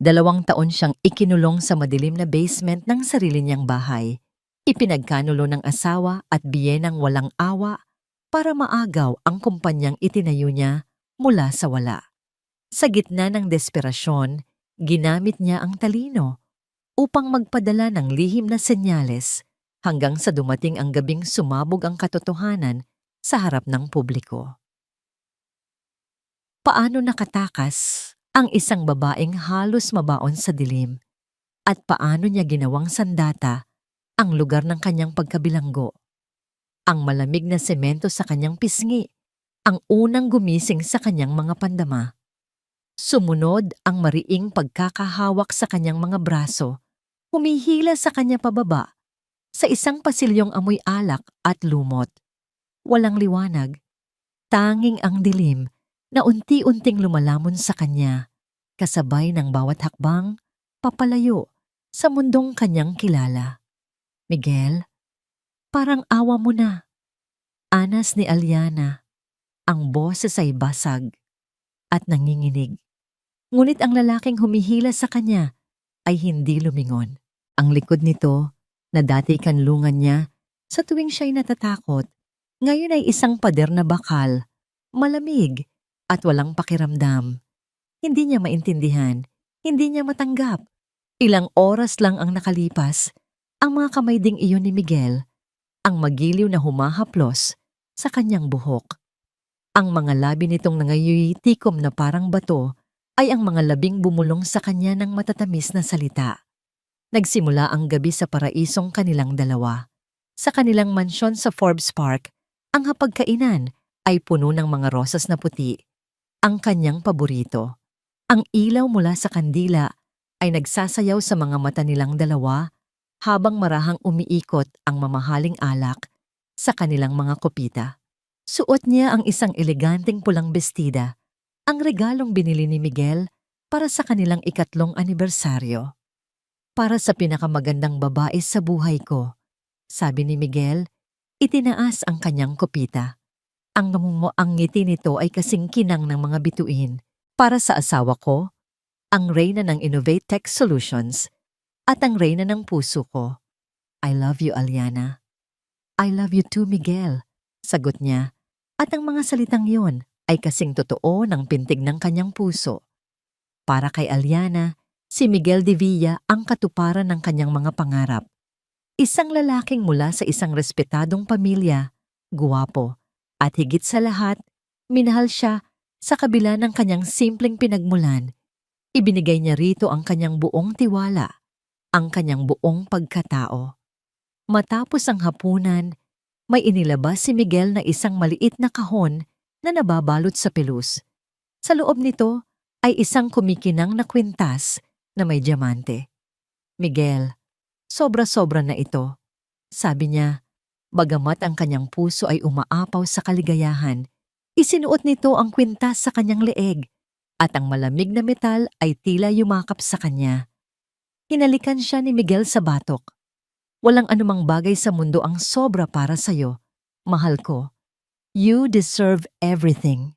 2 taon siyang ikinulong sa madilim na basement ng sarili niyang bahay. Ipinagkanulo ng asawa at biyenang walang awa para maagaw ang kumpanyang itinayo niya mula sa wala. Sa gitna ng desperasyon, ginamit niya ang talino upang magpadala ng lihim na senyales hanggang sa dumating ang gabing sumabog ang katotohanan sa harap ng publiko. Paano nakatakas ang isang babaeng halos mabaon sa dilim at paano niya ginawang sandata ang lugar ng kanyang pagkabilanggo? Ang malamig na semento sa kanyang pisngi, ang unang gumising sa kanyang mga pandama. Sumunod ang mariing pagkakahawak sa kanyang mga braso, humihila sa kanya pababa sa isang pasilyong amoy alak at lumot. Walang liwanag, tanging ang dilim na unti-unting lumalamon sa kanya, kasabay ng bawat hakbang, papalayo sa mundong kanyang kilala. Miguel, parang awa mo na. Anas ni Aliana, ang boses ay basag at nanginginig. Ngunit ang lalaking humihila sa kanya ay hindi lumingon. Ang likod nito, na dati kanlungan niya, sa tuwing siya'y natatakot, ngayon ay isang pader na bakal, malamig at walang pakiramdam. Hindi niya maintindihan, hindi niya matanggap. Ilang oras lang ang nakalipas, ang mga kamay ding iyon ni Miguel, ang magiliw na humahaplos sa kanyang buhok. Ang mga labi nitong nangayuyitikom na parang bato ay ang mga labing bumulong sa kanya ng matatamis na salita. Nagsimula ang gabi sa paraisong kanilang dalawa. Sa kanilang mansyon sa Forbes Park, ang hapagkainan ay puno ng mga rosas na puti, ang kanyang paborito. Ang ilaw mula sa kandila ay nagsasayaw sa mga mata nilang dalawa habang marahang umiikot ang mamahaling alak sa kanilang mga kopita. Suot niya ang isang eleganteng pulang bestida, ang regalong binili ni Miguel para sa kanilang 3 anibersaryo. Para sa pinakamagandang babae sa buhay ko, sabi ni Miguel, itinaas ang kanyang kopita. Ang namumuang ngiti nito ay kasing kinang ng mga bituin. Para sa asawa ko, ang reyna ng Innovate Tech Solutions at ang reyna ng puso ko. I love you, Aliana. I love you too, Miguel, sagot niya. At ang mga salitang yon ay kasing totoo ng pintig ng kanyang puso. Para kay Aliana, si Miguel de Villa ang katuparan ng kanyang mga pangarap. Isang lalaking mula sa isang respetadong pamilya, guwapo, at higit sa lahat, minahal siya sa kabila ng kanyang simpleng pinagmulan. Ibinigay niya rito ang kanyang buong tiwala, ang kanyang buong pagkatao. Matapos ang hapunan, may inilabas si Miguel na isang maliit na kahon na nababalot sa pelus. Sa loob nito ay isang kumikinang na kwintas na may diamante. Miguel, sobra-sobra na ito, sabi niya. Bagamat ang kanyang puso ay umaapaw sa kaligayahan, isinuot nito ang kwintas sa kanyang leeg at ang malamig na metal ay tila yumakap sa kanya. Hinalikan siya ni Miguel sa batok. Walang anumang bagay sa mundo ang sobra para sa'yo, mahal ko. You deserve everything.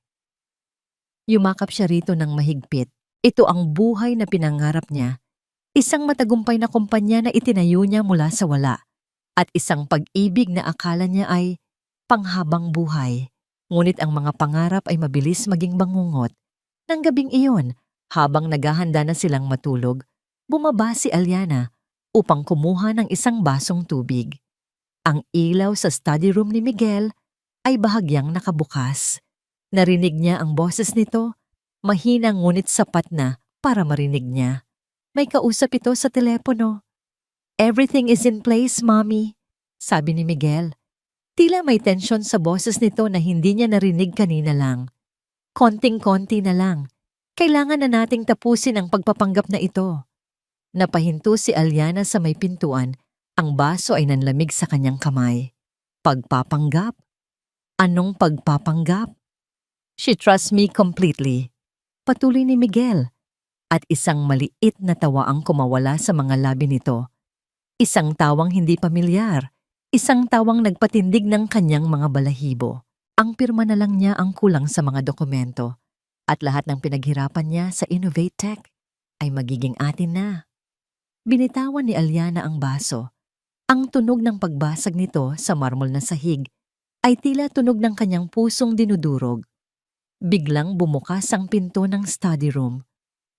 Yumakap siya rito ng mahigpit. Ito ang buhay na pinangarap niya. Isang matagumpay na kumpanya na itinayo niya mula sa wala. At isang pag-ibig na akala niya ay panghabang buhay. Ngunit ang mga pangarap ay mabilis maging bangungot. Nang gabing iyon, habang naghahanda na silang matulog, bumaba si Aliana upang kumuha ng isang basong tubig. Ang ilaw sa study room ni Miguel ay bahagyang nakabukas. Narinig niya ang boses nito, mahina ngunit sapat na para marinig niya. May kausap ito sa telepono. Everything is in place, Mommy, sabi ni Miguel. Tila may tensyon sa boses nito na hindi niya narinig kanina lang. Konting-konti na lang. Kailangan na nating tapusin ang pagpapanggap na ito. Napahinto si Aliana sa may pintuan. Ang baso ay nanlamig sa kanyang kamay. Pagpapanggap? Anong pagpapanggap? She trusts me completely. Patuloy ni Miguel. At isang maliit na tawa ang kumawala sa mga labi nito. Isang tawang hindi pamilyar. Isang tawang nagpatindig ng kanyang mga balahibo. Ang pirma na lang niya ang kulang sa mga dokumento. At lahat ng pinaghirapan niya sa Innovate Tech ay magiging atin na. Binitawan ni Aliana ang baso. Ang tunog ng pagbasag nito sa marmol na sahig ay tila tunog ng kanyang pusong dinudurog. Biglang bumukas ang pinto ng study room.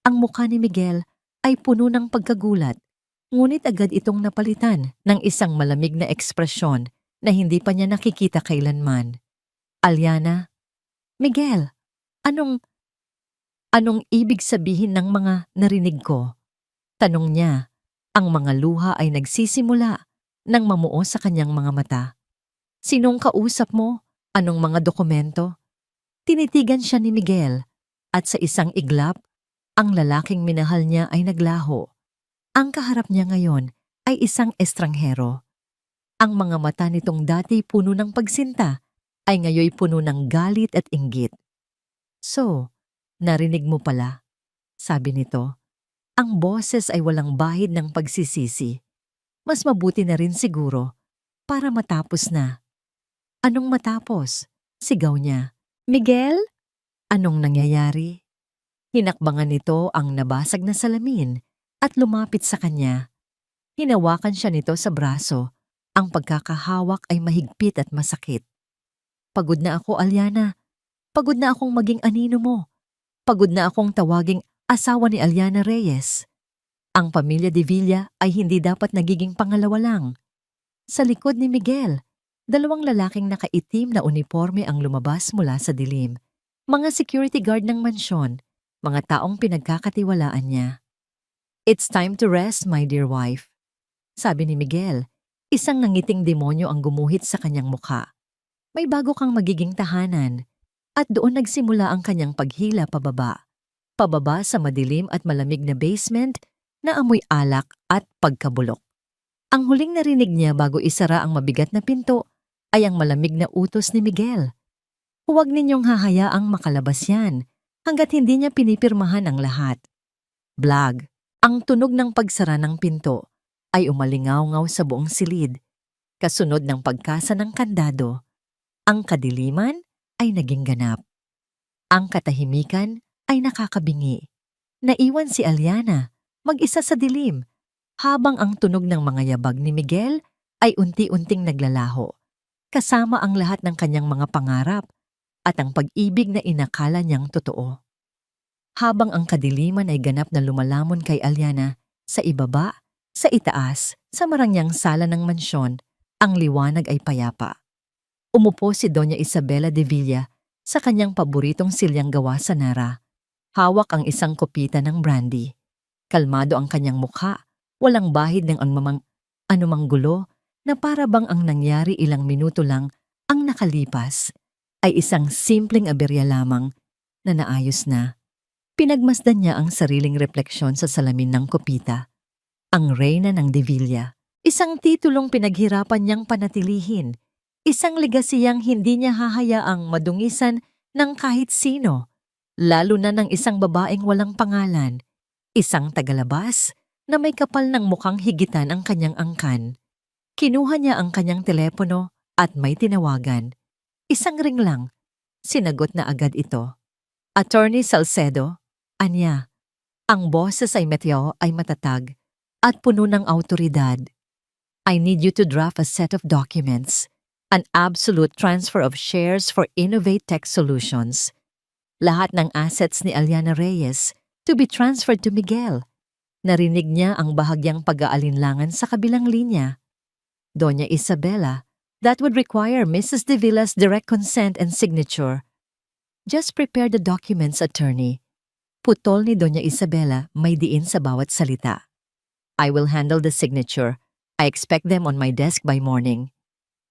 Ang mukha ni Miguel ay puno ng pagkagulat, ngunit agad itong napalitan ng isang malamig na ekspresyon na hindi pa niya nakikita kailanman. Aliana, Miguel, anong ibig sabihin ng mga narinig ko? Tanong niya. Ang mga luha ay nagsisimula nang mamuo sa kanyang mga mata. Sinong kausap mo? Anong mga dokumento? Tinitigan siya ni Miguel at sa isang iglap, ang lalaking minahal niya ay naglaho. Ang kaharap niya ngayon ay isang estranghero. Ang mga mata nitong dati puno ng pagsinta ay ngayoy puno ng galit at inggit. So, narinig mo pala, sabi nito. Ang boses ay walang bahid ng pagsisisi. Mas mabuti na rin siguro para matapos na. Anong matapos? Sigaw niya. Miguel? Anong nangyayari? Hinakbangan nito ang nabasag na salamin at lumapit sa kanya. Hinawakan siya nito sa braso. Ang pagkakahawak ay mahigpit at masakit. Pagod na ako, Aliana. Pagod na akong maging anino mo. Pagod na akong tawaging asawa ni Aliana Reyes. Ang pamilya de Villa ay hindi dapat nagiging pangalawa lang. Sa likod ni Miguel, dalawang lalaking nakaitim na uniforme ang lumabas mula sa dilim. Mga security guard ng mansyon, mga taong pinagkakatiwalaan niya. It's time to rest, my dear wife, sabi ni Miguel. Isang nangiting demonyo ang gumuhit sa kanyang mukha. May bago kang magiging tahanan. At doon nagsimula ang kanyang paghila pababa. Pababa sa madilim at malamig na basement na amoy alak at pagkabulok. Ang huling narinig niya bago isara ang mabigat na pinto ay ang malamig na utos ni Miguel. Huwag ninyong hahayaang makalabas yan hanggat hindi niya pinipirmahan ang lahat. Blag, ang tunog ng pagsara ng pinto ay umalingaw-ngaw sa buong silid. Kasunod ng pagkasa ng kandado, ang kadiliman ay naging ganap. Ang katahimikan ay nakakabingi. Naiwan si Aliana, mag-isa sa dilim, habang ang tunog ng mga yabag ni Miguel ay unti-unting naglalaho, kasama ang lahat ng kanyang mga pangarap at ang pag-ibig na inakala niyang totoo. Habang ang kadiliman ay ganap na lumalamon kay Aliana, sa ibaba, sa itaas, sa marangyang sala ng mansyon, ang liwanag ay payapa. Umupo si Doña Isabela de Villa sa kanyang paboritong silyang gawa sa Nara. Hawak ang isang kopita ng brandy. Kalmado ang kanyang mukha, walang bahid ng anumang gulo na para bang ang nangyari ilang minuto lang ang nakalipas ay isang simpleng aberya lamang na naayos na. Pinagmasdan niya ang sariling refleksyon sa salamin ng kopita. Ang reyna ng de Villa, isang titulong pinaghirapan niyang panatilihin, isang legasiyang hindi niya hahayaang madungisan ng kahit sino, lalo na ng isang babaeng walang pangalan, isang tagalabas na may kapal ng mukhang higitan ang kanyang angkan. Kinuha niya ang kanyang telepono at may tinawagan. Isang ring lang. Sinagot na agad ito. Attorney Salcedo, anya. Ang boses ay matatag at puno ng autoridad. I need you to draft a set of documents, an absolute transfer of shares for Innovate Tech Solutions. Lahat ng assets ni Aliana Reyes to be transferred to Miguel. Narinig niya ang bahagyang pag-aalinlangan sa kabilang linya. Doña Isabela, that would require Mrs. de Villa's direct consent and signature. Just prepare the documents, attorney. Putol ni Doña Isabela, may diin sa bawat salita. I will handle the signature. I expect them on my desk by morning.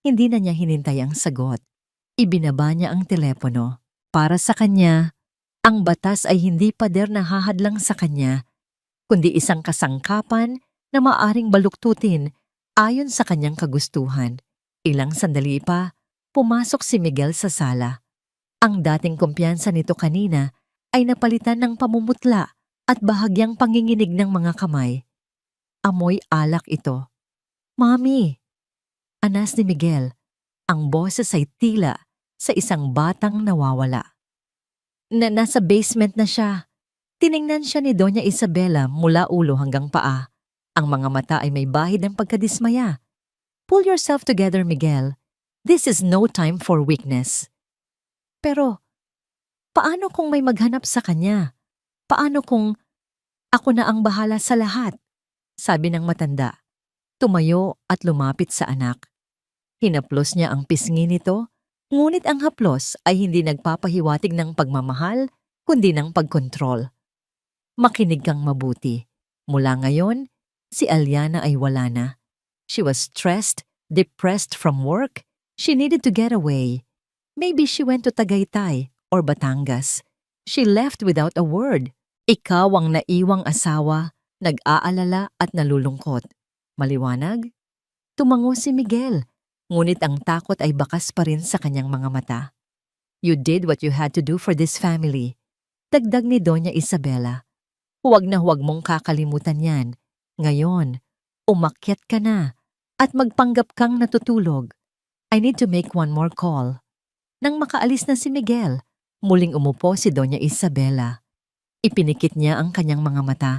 Hindi na niya hinintay ang sagot. Ibinaba niya ang telepono. Para sa kanya, ang batas ay hindi pader na hahadlang sa kanya, kundi isang kasangkapan na maaring baluktutin ayon sa kanyang kagustuhan. Ilang sandali pa, pumasok si Miguel sa sala. Ang dating kumpiyansa nito kanina ay napalitan ng pamumutla at bahagyang panginginig ng mga kamay. Amoy alak ito. Mami! Anas ni Miguel, ang boses ay tila sa isang batang nawawala. Nasa basement na siya. Tiningnan siya ni Doña Isabela mula ulo hanggang paa. Ang mga mata ay may bahid ng pagkadismaya. Pull yourself together, Miguel. This is no time for weakness. Pero, paano kung may maghanap sa kanya? Paano kung ako na ang bahala sa lahat? Sabi ng matanda. Tumayo at lumapit sa anak. Hinaplos niya ang pisngi nito, ngunit ang haplos ay hindi nagpapahiwatig ng pagmamahal, kundi ng pagkontrol. Makinig kang mabuti. Mula ngayon, si Aliana ay wala na. She was stressed, depressed from work. She needed to get away. Maybe she went to Tagaytay or Batangas. She left without a word. Ikaw ang naiwang asawa, nag-aalala at nalulungkot. Maliwanag? Tumango si Miguel, ngunit ang takot ay bakas pa rin sa kanyang mga mata. You did what you had to do for this family. Dagdag ni Doña Isabela. Huwag na huwag mong kakalimutan yan. Ngayon, umakyat ka na at magpanggap kang natutulog. I need to make one more call. Nang makaalis na si Miguel, muling umupo si Doña Isabela. Ipinikit niya ang kanyang mga mata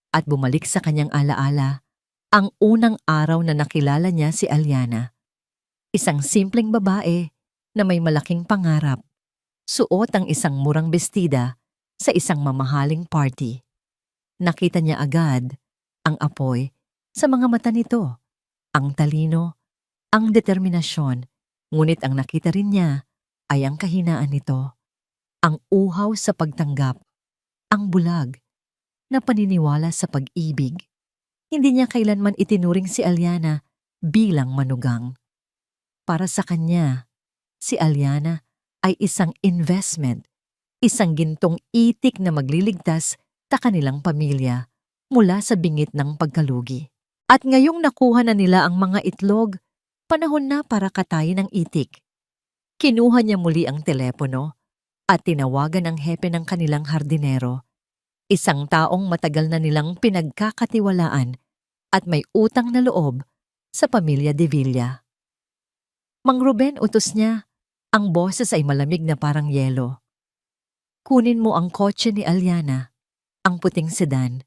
at bumalik sa kanyang alaala ang unang araw na nakilala niya si Aliana. Isang simpleng babae na may malaking pangarap. Suot ang isang murang bestida sa isang mamahaling party. Nakita niya agad ang apoy sa mga mata nito, ang talino, ang determinasyon, ngunit ang nakita rin niya ay ang kahinaan nito, ang uhaw sa pagtanggap, ang bulag na paniniwala sa pag-ibig. Hindi niya kailanman itinuring si Aliana bilang manugang. Para sa kanya, si Aliana ay isang investment, isang gintong itik na magliligtas sa kanilang pamilya mula sa bingit ng pagkalugi. At ngayong nakuha na nila ang mga itlog, panahon na para katayin ang itik. Kinuha niya muli ang telepono at tinawagan ang hepe ng kanilang hardinero, isang taong matagal na nilang pinagkakatiwalaan at may utang na loob sa pamilya De Villa. Mang Ruben, utos niya, ang boses ay malamig na parang yelo. Kunin mo ang kotse ni Aliana, ang puting sedan.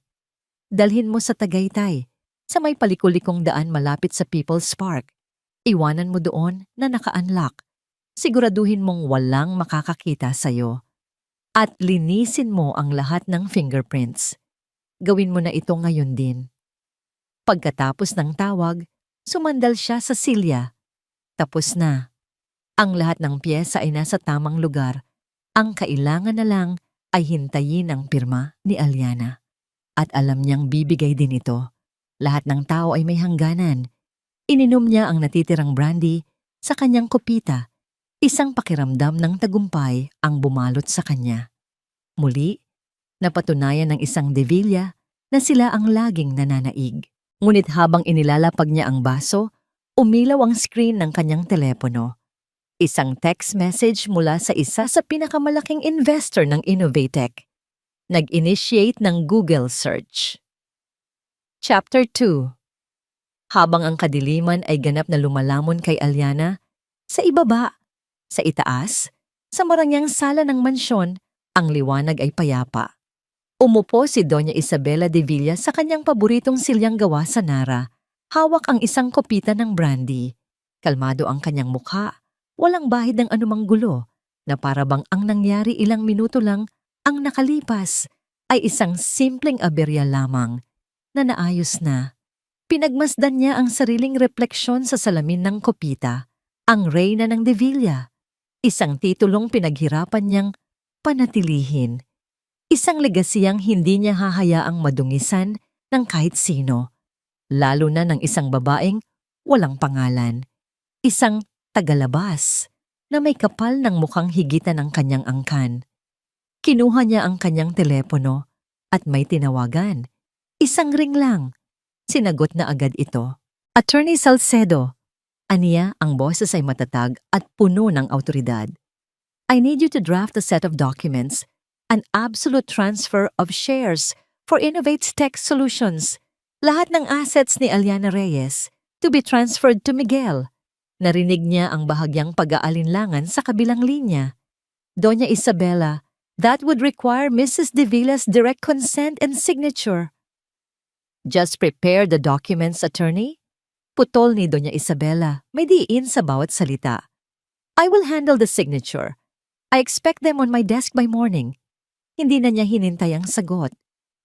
Dalhin mo sa Tagaytay, sa may palikulikong daan malapit sa People's Park. Iwanan mo doon na naka-unlock. Siguraduhin mong walang makakakita sa'yo. At linisin mo ang lahat ng fingerprints. Gawin mo na ito ngayon din. Pagkatapos ng tawag, sumandal siya sa silya. Tapos na. Ang lahat ng piyesa ay nasa tamang lugar. Ang kailangan na lang ay hintayin ang pirma ni Aliana. At alam niyang bibigay din ito. Lahat ng tao ay may hangganan. Ininom niya ang natitirang brandy sa kanyang kopita. Isang pakiramdam ng tagumpay ang bumalot sa kanya. Muli, napatunayan ng isang De Villa na sila ang laging nananaig. Ngunit habang inilalapag niya ang baso, umilaw ang screen ng kanyang telepono. Isang text message mula sa isa sa pinakamalaking investor ng Innovatec. Nag-initiate ng Google search. Chapter 2. Habang ang kadiliman ay ganap na lumalamon kay Aliana, sa ibaba, sa itaas, sa marangyang sala ng mansyon, ang liwanag ay payapa. Umupo si Doña Isabela De Villa sa kanyang paboritong silyang gawa sa Nara. Hawak ang isang kopita ng brandy. Kalmado ang kanyang mukha, walang bahid ng anumang gulo, na parabang ang nangyari ilang minuto lang ang nakalipas ay isang simpleng aberya lamang na naayos na. Pinagmasdan niya ang sariling refleksyon sa salamin ng kopita, ang reyna ng De Villa. Isang titulong pinaghirapan niyang panatilihin. Isang legasiyang hindi niya hahayaang madungisan ng kahit sino, lalo na ng isang babaeng walang pangalan. Isang tagalabas na may kapal ng mukhang higitan ng kanyang angkan. Kinuha niya ang kanyang telepono at may tinawagan. Isang ring lang. Sinagot na agad ito. Attorney Salcedo. Aniya, ang boses ay matatag at puno ng awtoridad. I need you to draft a set of documents, an absolute transfer of shares for Innovate's Tech Solutions. Lahat ng assets ni Aliana Reyes to be transferred to Miguel. Narinig niya ang bahagyang pag-aalinlangan sa kabilang linya. Doña Isabela, That would require Mrs. De Villa's direct consent and signature. Just prepare the documents, attorney. Putol ni Doña Isabela, may diin sa bawat salita. I will handle the signature. I expect them on my desk by morning. Hindi na niya hinintay ang sagot.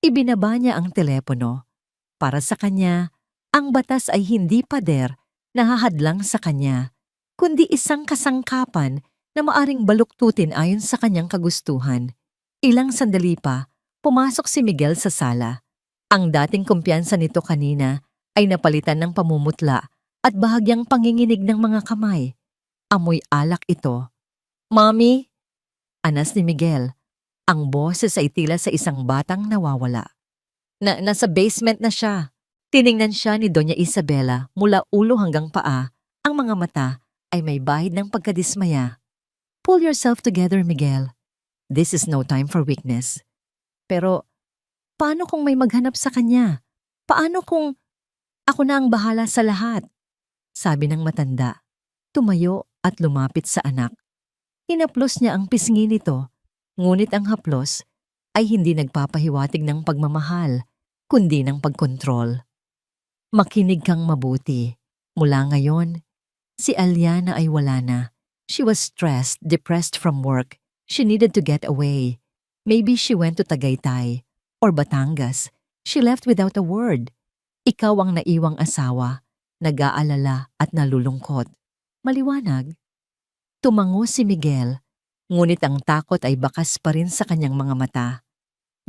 Ibinaba niya ang telepono. Para sa kanya, ang batas ay hindi pader na hahadlang sa kanya, kundi isang kasangkapan na maaring baluktutin ayon sa kanyang kagustuhan. Ilang sandali pa, pumasok si Miguel sa sala. Ang dating kumpiyansa nito kanina ay napalitan ng pamumutla at bahagyang panginginig ng mga kamay. Amoy alak ito. Mommy? Anas ni Miguel. Ang boses ay tila sa isang batang nawawala. Nasa basement na siya. Tiningnan siya ni Doña Isabela mula ulo hanggang paa. Ang mga mata ay may bahid ng pagkadismaya. Pull yourself together, Miguel. This is no time for weakness. Pero, paano kung may maghanap sa kanya? Paano kung ako na ang bahala sa lahat? Sabi ng matanda. Tumayo at lumapit sa anak. Hinaplos niya ang pisngi nito, ngunit ang haplos ay hindi nagpapahiwatig ng pagmamahal, kundi ng pagkontrol. Makinig kang mabuti. Mula ngayon, si Aliana ay wala na. She was stressed, depressed from work. She needed to get away. Maybe she went to Tagaytay or Batangas. She left without a word. Ikaw ang naiwang asawa, nag-aalala at nalulungkot. Maliwanag. Tumango si Miguel, ngunit ang takot ay bakas pa rin sa kanyang mga mata.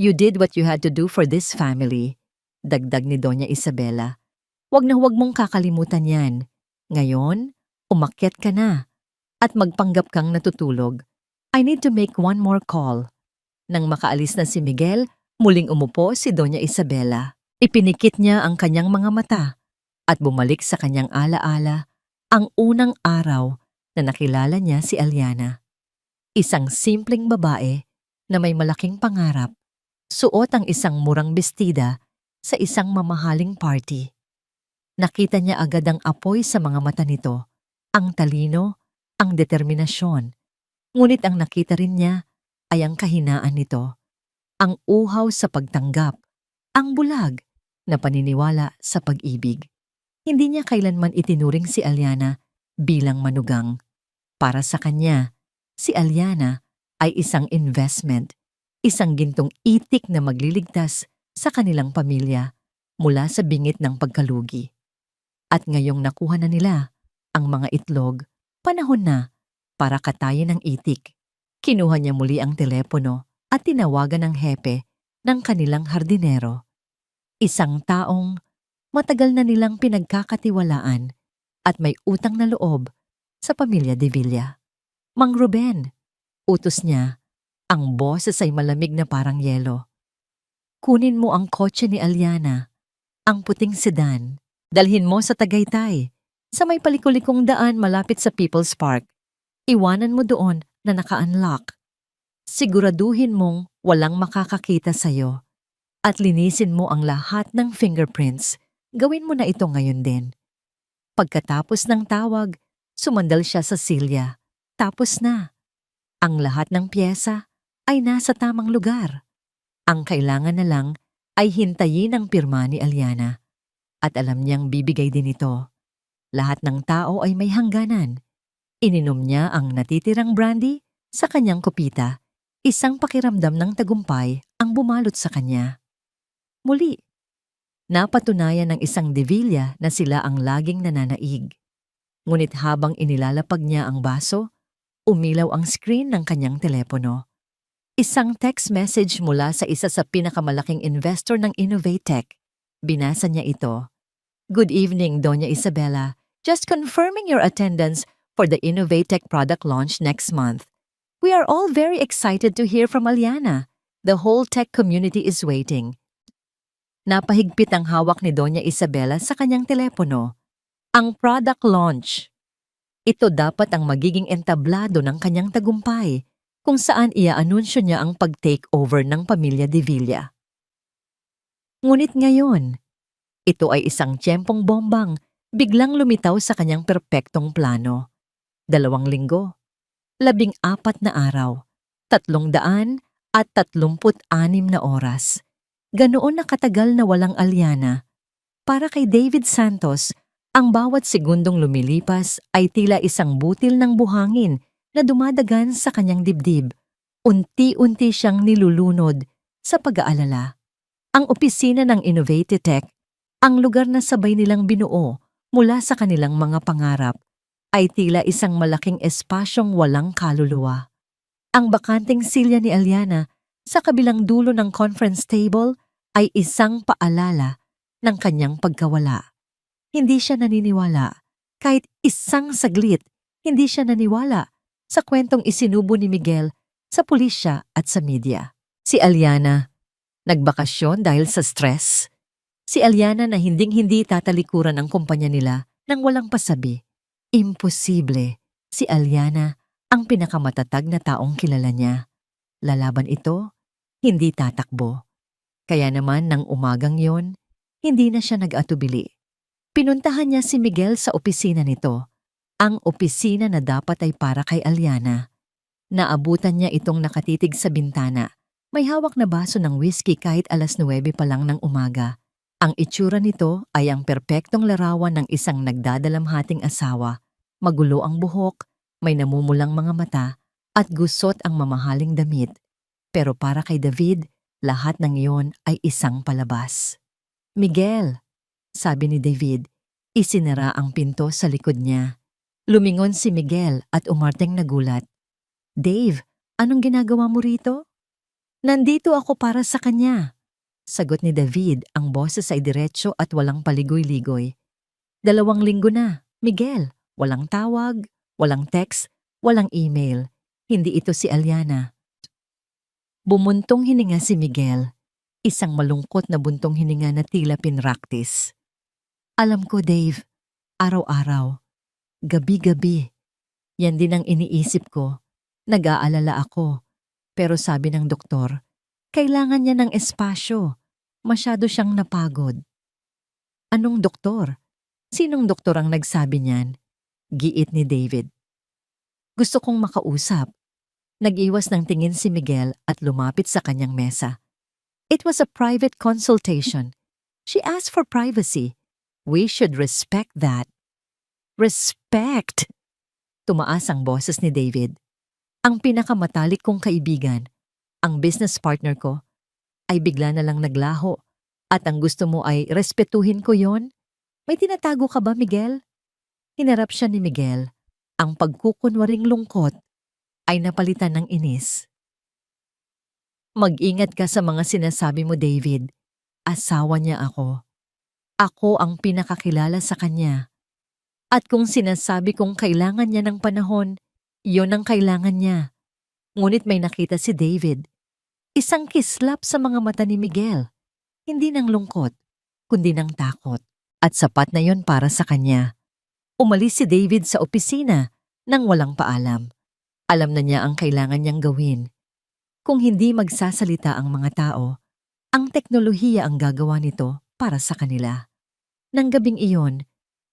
You did what you had to do for this family, dagdag ni Doña Isabela. Wag na huwag mong kakalimutan yan. Ngayon, umakyat ka na at magpanggap kang natutulog. I need to make one more call. Nang makaalis na si Miguel, muling umupo si Doña Isabela. Ipinikit niya ang kanyang mga mata at bumalik sa kanyang alaala ang unang araw na nakilala niya si Aliana. Isang simpleng babae na may malaking pangarap, suot ang isang murang bestida sa isang mamahaling party. Nakita niya agad ang apoy sa mga mata nito, ang talino, ang determinasyon. Ngunit ang nakita rin niya ay ang kahinaan nito, ang uhaw sa pagtanggap, ang bulag na paniniwala sa pag-ibig. Hindi niya kailanman itinuring si Aliana bilang manugang. Para sa kanya, si Aliana ay isang investment, isang gintong itik na magliligtas sa kanilang pamilya mula sa bingit ng pagkalugi. At ngayong nakuha na nila ang mga itlog, panahon na para katayin ng itik. Kinuha niya muli ang telepono at tinawagan ng hepe ng kanilang hardinero. Isang taong matagal na nilang pinagkakatiwalaan at may utang na loob sa pamilya De Villa. Mang Ruben, utos niya, ang boses ay malamig na parang yelo. Kunin mo ang kotse ni Aliana, ang puting sedan. Dalhin mo sa Tagaytay, sa may palikulikong daan malapit sa People's Park. Iwanan mo doon na naka-unlock. Siguraduhin mong walang makakakita sa'yo. At linisin mo ang lahat ng fingerprints. Gawin mo na ito ngayon din. Pagkatapos ng tawag, sumandal siya sa silya. Tapos na. Ang lahat ng piyesa ay nasa tamang lugar. Ang kailangan na lang ay hintayin ang pirma ni Aliana. At alam niyang bibigay din ito. Lahat ng tao ay may hangganan. Ininom niya ang natitirang brandy sa kanyang kupita. Isang pakiramdam ng tagumpay ang bumalot sa kanya. Muli, napatunayan ng isang De Villa na sila ang laging nananaig. Ngunit habang inilalapag niya ang baso, umilaw ang screen ng kanyang telepono. Isang text message mula sa isa sa pinakamalaking investor ng Innovatech. Binasa niya ito. Good evening, Doña Isabela. Just confirming your attendance for the Innovatech product launch next month. We are all very excited to hear from Aliana. The whole tech community is waiting. Napahigpit ang hawak ni Doña Isabela sa kanyang telepono. Ang product launch. Ito dapat ang magiging entablado ng kanyang tagumpay, kung saan ia-anunsyo niya ang pag-take over ng pamilya De Villa. Ngunit ngayon, ito ay isang tiyempong bombang biglang lumitaw sa kanyang perpektong plano. 2 linggo, 14 na araw, 300 at 36 na oras. Ganoon na katagal na walang Aliana. Para kay David Santos, ang bawat segundong lumilipas ay tila isang butil ng buhangin na dumadagan sa kanyang dibdib. Unti-unti siyang nilulunod sa pag-aalala. Ang opisina ng Innovatitech, ang lugar na sabay nilang binuo mula sa kanilang mga pangarap, ay tila isang malaking espasyong walang kaluluwa. Ang bakanting silya ni Aliana sa kabilang dulo ng conference table ay isang paalala ng kanyang pagkawala. Hindi siya naniniwala. Kahit isang saglit, hindi siya naniwala sa kwentong isinubo ni Miguel sa pulisya at sa media. Si Aliana, nagbakasyon dahil sa stress. Si Aliana na hinding-hindi tatalikuran ang kumpanya nila nang walang pasabi. Imposible. Si Aliana ang pinakamatatag na taong kilala niya. Lalaban ito, hindi tatakbo. Kaya naman nang umagang yon, hindi na siya nag-atubili. Pinuntahan niya si Miguel sa opisina nito, ang opisina na dapat ay para kay Aliana. Naabutan niya itong nakatitig sa bintana. May hawak na baso ng whiskey kahit 9:00 pa lang ng umaga. Ang itsura nito ay ang perpektong larawan ng isang nagdadalamhating asawa. Magulo ang buhok, may namumulang mga mata, at gusot ang mamahaling damit. Pero para kay David, lahat ng iyon ay isang palabas. "Miguel," sabi ni David, isinara ang pinto sa likod niya. Lumingon si Miguel at umarteng nagulat. "Dave, anong ginagawa mo rito?" "Nandito ako para sa kanya," sagot ni David, ang boses ay diretso at walang paligoy-ligoy. 2 linggo na, Miguel. Walang tawag, walang text, walang email. Hindi ito si Aliana. Bumuntong hininga si Miguel. Isang malungkot na buntong hininga na tila pinraktis. "Alam ko, Dave. Araw-araw. Gabi-gabi. Yan din ang iniisip ko. Nag-aalala ako. Pero sabi ng doktor, kailangan niya ng espasyo. Masyado siyang napagod." "Anong doktor? Sinong doktor ang nagsabi niyan?" Giit ni David. "Gusto kong makausap." Nag-iwas ng tingin si Miguel at lumapit sa kanyang mesa. "It was a private consultation. She asked for privacy. We should respect that." "Respect?" Tumaas ang boses ni David. "Ang pinakamatalik kong kaibigan, ang business partner ko, ay bigla na lang naglaho at ang gusto mo ay respetuhin ko yon? May tinatago ka ba, Miguel?" Hinarap siya ni Miguel. Ang pagkukunwaring lungkot ay napalitan ng inis. "Mag-ingat ka sa mga sinasabi mo, David. Asawa niya ako. Ako ang pinakakilala sa kanya. At kung sinasabi kong kailangan niya ng panahon, yon ang kailangan niya." Ngunit may nakita si David. Isang kislap sa mga mata ni Miguel. Hindi ng lungkot, kundi ng takot. At sapat na yon para sa kanya. Umalis si David sa opisina nang walang paalam. Alam na niya ang kailangan niyang gawin. Kung hindi magsasalita ang mga tao, ang teknolohiya ang gagawa nito para sa kanila. Nang gabing iyon,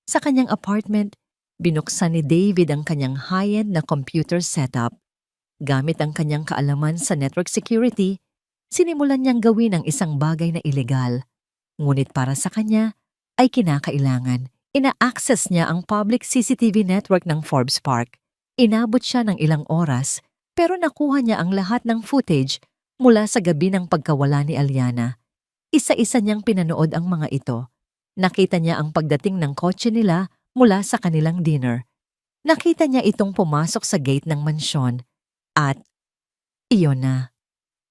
sa kanyang apartment, binuksan ni David ang kanyang high-end na computer setup. Gamit ang kanyang kaalaman sa network security, sinimulan niyang gawin ang isang bagay na ilegal. Ngunit para sa kanya ay kinakailangan. Ina-access niya ang public CCTV network ng Forbes Park. Inabot siya ng ilang oras pero nakuha niya ang lahat ng footage mula sa gabi ng pagkawala ni Aliana. Isa-isa niyang pinanood ang mga ito. Nakita niya ang pagdating ng kotse nila mula sa kanilang dinner. Nakita niya itong pumasok sa gate ng mansyon. At iyon na.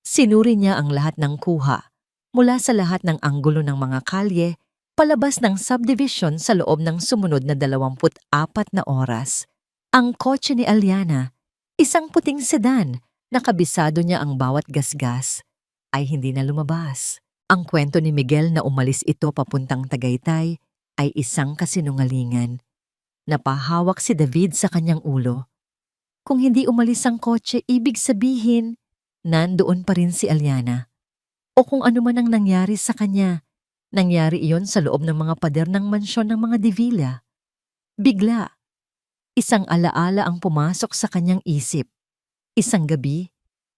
Sinuri niya ang lahat ng kuha mula sa lahat ng anggulo ng mga kalye palabas ng subdivision sa loob ng sumunod na 24 na oras. Ang kotse ni Aliana, isang puting sedan na kabisado niya ang bawat gasgas, ay hindi na lumabas. Ang kwento ni Miguel na umalis ito papuntang Tagaytay ay isang kasinungalingan. Napahawak si David sa kanyang ulo. Kung hindi umalis ang kotse, ibig sabihin, nandoon pa rin si Aliana. O kung ano man ang nangyari sa kanya, nangyari iyon sa loob ng mga pader ng mansyon ng mga Divilla. Bigla, isang alaala ang pumasok sa kanyang isip. Isang gabi,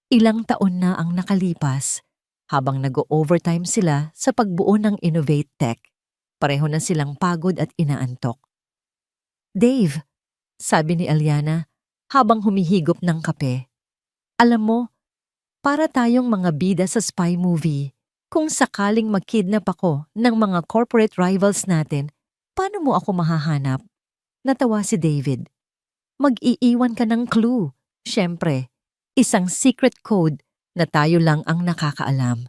Ilang taon na ang nakalipas habang nag-overtime sila sa pagbuo ng Innovate Tech. Pareho na silang pagod at inaantok. Dave, sabi ni Aliana habang humihigop ng kape. Alam mo, para tayong mga bida sa spy movie, kung sakaling mag-kidnap ako ng mga corporate rivals natin, paano mo ako mahahanap? Natawa si David. Mag-iiwan ka ng clue. Siyempre, isang secret code na tayo lang ang nakakaalam.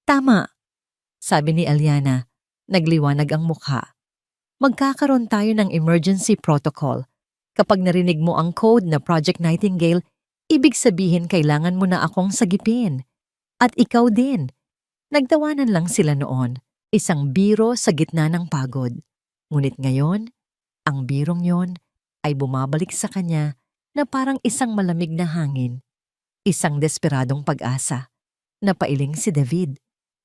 Tama, sabi ni Aliana. Nagliwanag ang mukha. Magkakaroon tayo ng emergency protocol. Kapag narinig mo ang code na Project Nightingale, ibig sabihin kailangan mo na akong sagipin. At ikaw din. Nagtawanan lang sila noon, isang biro sa gitna ng pagod. Ngunit ngayon, ang birong yon ay bumabalik sa kanya na parang isang malamig na hangin. Isang desperadong pag-asa. Napailing si David.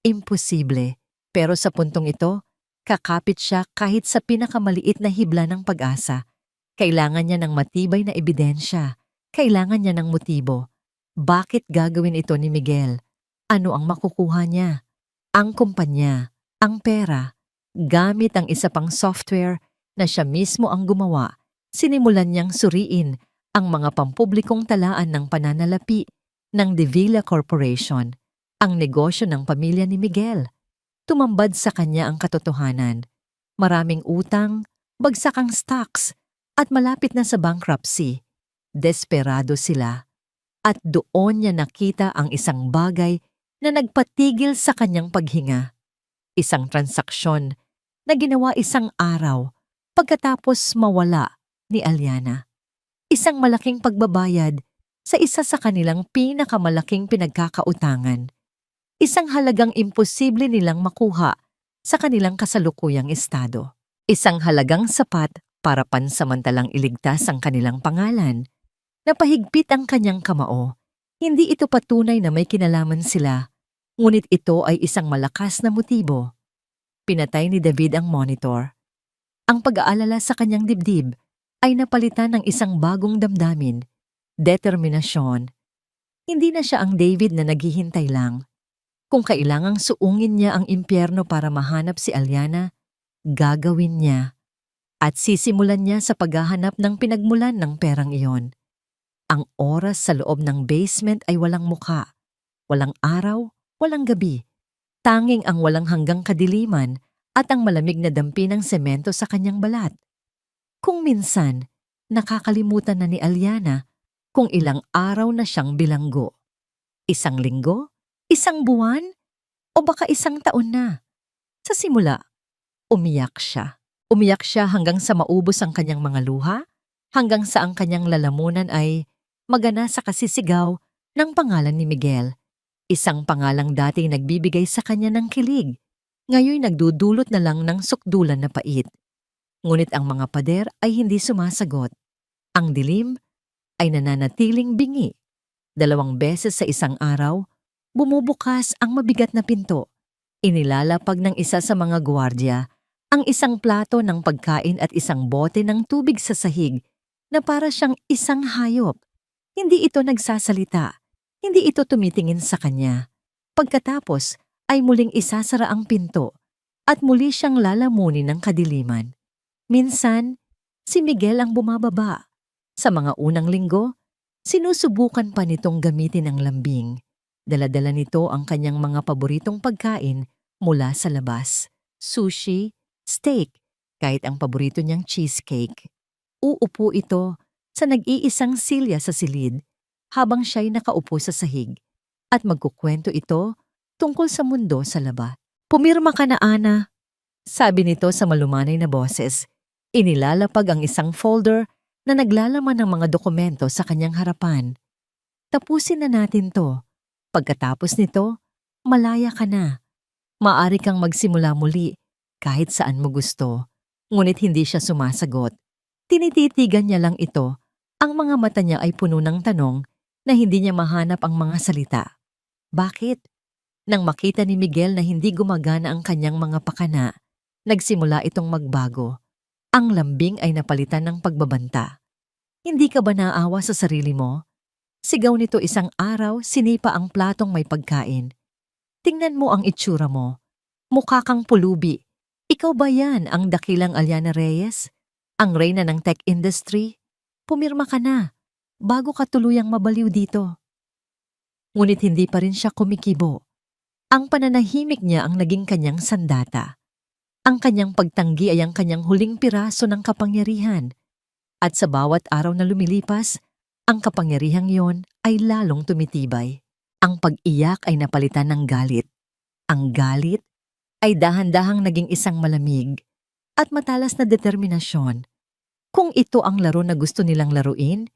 Imposible. Pero sa puntong ito, kakapit siya kahit sa pinakamaliit na hibla ng pag-asa. Kailangan niya ng matibay na ebidensya. Kailangan niya ng motibo. Bakit gagawin ito ni Miguel? Ano ang makukuha niya? Ang kumpanya, ang pera, gamit ang isa pang software na siya mismo ang gumawa. Sinimulan niyang suriin ang mga pampublikong talaan ng pananalapi ng De Villa Corporation, ang negosyo ng pamilya ni Miguel. Tumambad sa kanya ang katotohanan. Maraming utang, bagsak ang stocks, at malapit na sa bankruptcy. Desperado sila. At doon niya nakita ang isang bagay na nagpatigil sa kanyang paghinga. Isang transaksyon na ginawa isang araw pagkatapos mawala ni Aliana. Isang malaking pagbabayad sa isa sa kanilang pinakamalaking pinagkakautangan. Isang halagang imposible nilang makuha sa kanilang kasalukuyang estado. Isang halagang sapat para pansamantalang iligtas ang kanilang pangalan. Napahigpit ang kanyang kamao. Hindi ito patunay na may kinalaman sila, ngunit ito ay isang malakas na motibo. Pinatay ni David ang monitor. Ang pag-aalala sa kanyang dibdib ay napalitan ng isang bagong damdamin, determinasyon. Hindi na siya ang David na naghihintay lang. Kung kailangang suungin niya ang impyerno para mahanap si Aliana, gagawin niya. At sisimulan niya sa paghahanap ng pinagmulan ng perang iyon. Ang oras sa loob ng basement ay walang mukha. Walang araw, walang gabi. Tanging ang walang hanggang kadiliman at ang malamig na dampi ng semento sa kanyang balat. Kung minsan, nakakalimutan na ni Aliana kung ilang araw na siyang bilanggo. Isang linggo? Isang buwan? O baka isang taon na? Sa simula, umiyak siya. Umiyak siya hanggang sa maubos ang kanyang mga luha, hanggang sa ang kanyang lalamunan ay magana sa kasisigaw ng pangalan ni Miguel. Isang pangalang dating nagbibigay sa kanya ng kilig, ngayon nagdudulot na lang ng sukdulan na pait. Ngunit ang mga pader ay hindi sumasagot. Ang dilim ay nananatiling bingi. 2 beses sa isang araw, bumubukas ang mabigat na pinto. Inilalapag ng isa sa mga gwardiya ang isang plato ng pagkain at isang bote ng tubig sa sahig na para siyang isang hayop. Hindi ito nagsasalita. Hindi ito tumitingin sa kanya. Pagkatapos ay muling isasara ang pinto at muli siyang lalamunin ng kadiliman. Minsan, si Miguel ang bumababa. Sa mga unang linggo, sinusubukan pa nitong gamitin ang lambing. Dala-dala nito ang kanyang mga paboritong pagkain mula sa labas. Sushi, steak, kahit ang paborito niyang cheesecake. Uupo ito sa nag-iisang silya sa silid habang siya'y nakaupo sa sahig at magkukwento ito tungkol sa mundo sa laba. Pumirma ka na, Ana, sabi nito sa malumanay na boses. Inilalapag ang isang folder na naglalaman ng mga dokumento sa kanyang harapan. Tapusin na natin to. Pagkatapos nito, malaya ka na. Maari kang magsimula muli kahit saan mo gusto. Ngunit hindi siya sumasagot. Tinititigan niya lang ito. Ang mga mata niya ay puno ng tanong na hindi niya mahanap ang mga salita. Bakit? Nang makita ni Miguel na hindi gumagana ang kanyang mga pakana, nagsimula itong magbago. Ang lambing ay napalitan ng pagbabanta. Hindi ka ba naawa sa sarili mo? Sigaw nito isang araw, sinipa ang platong may pagkain. Tingnan mo ang itsura mo. Mukha kang pulubi. Ikaw ba yan ang dakilang Aliana Reyes? Ang reyna ng tech industry? Pumirma ka na, bago ka tuluyang mabaliw dito. Ngunit hindi pa rin siya kumikibo. Ang pananahimik niya ang naging kanyang sandata. Ang kanyang pagtanggi ay ang kanyang huling piraso ng kapangyarihan. At sa bawat araw na lumilipas, ang kapangyarihang yon ay lalong tumitibay. Ang pag-iyak ay napalitan ng galit. Ang galit ay dahan-dahang naging isang malamig at matalas na determinasyon. Kung ito ang laro na gusto nilang laruin,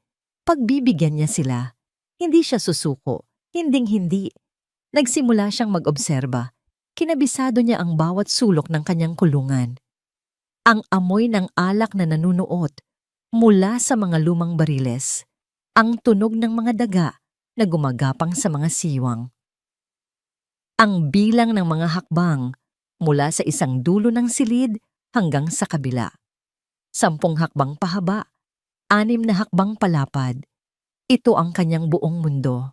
pagbibigyan niya sila. Hindi siya susuko, hinding-hindi. Nagsimula siyang mag-obserba. Kinabisado niya ang bawat sulok ng kanyang kulungan. Ang amoy ng alak na nanunuot mula sa mga lumang bariles. Ang tunog ng mga daga na gumagapang sa mga siwang. Ang bilang ng mga hakbang mula sa isang dulo ng silid hanggang sa kabila. 10 hakbang pahaba, 6 na hakbang palapad. Ito ang kanyang buong mundo.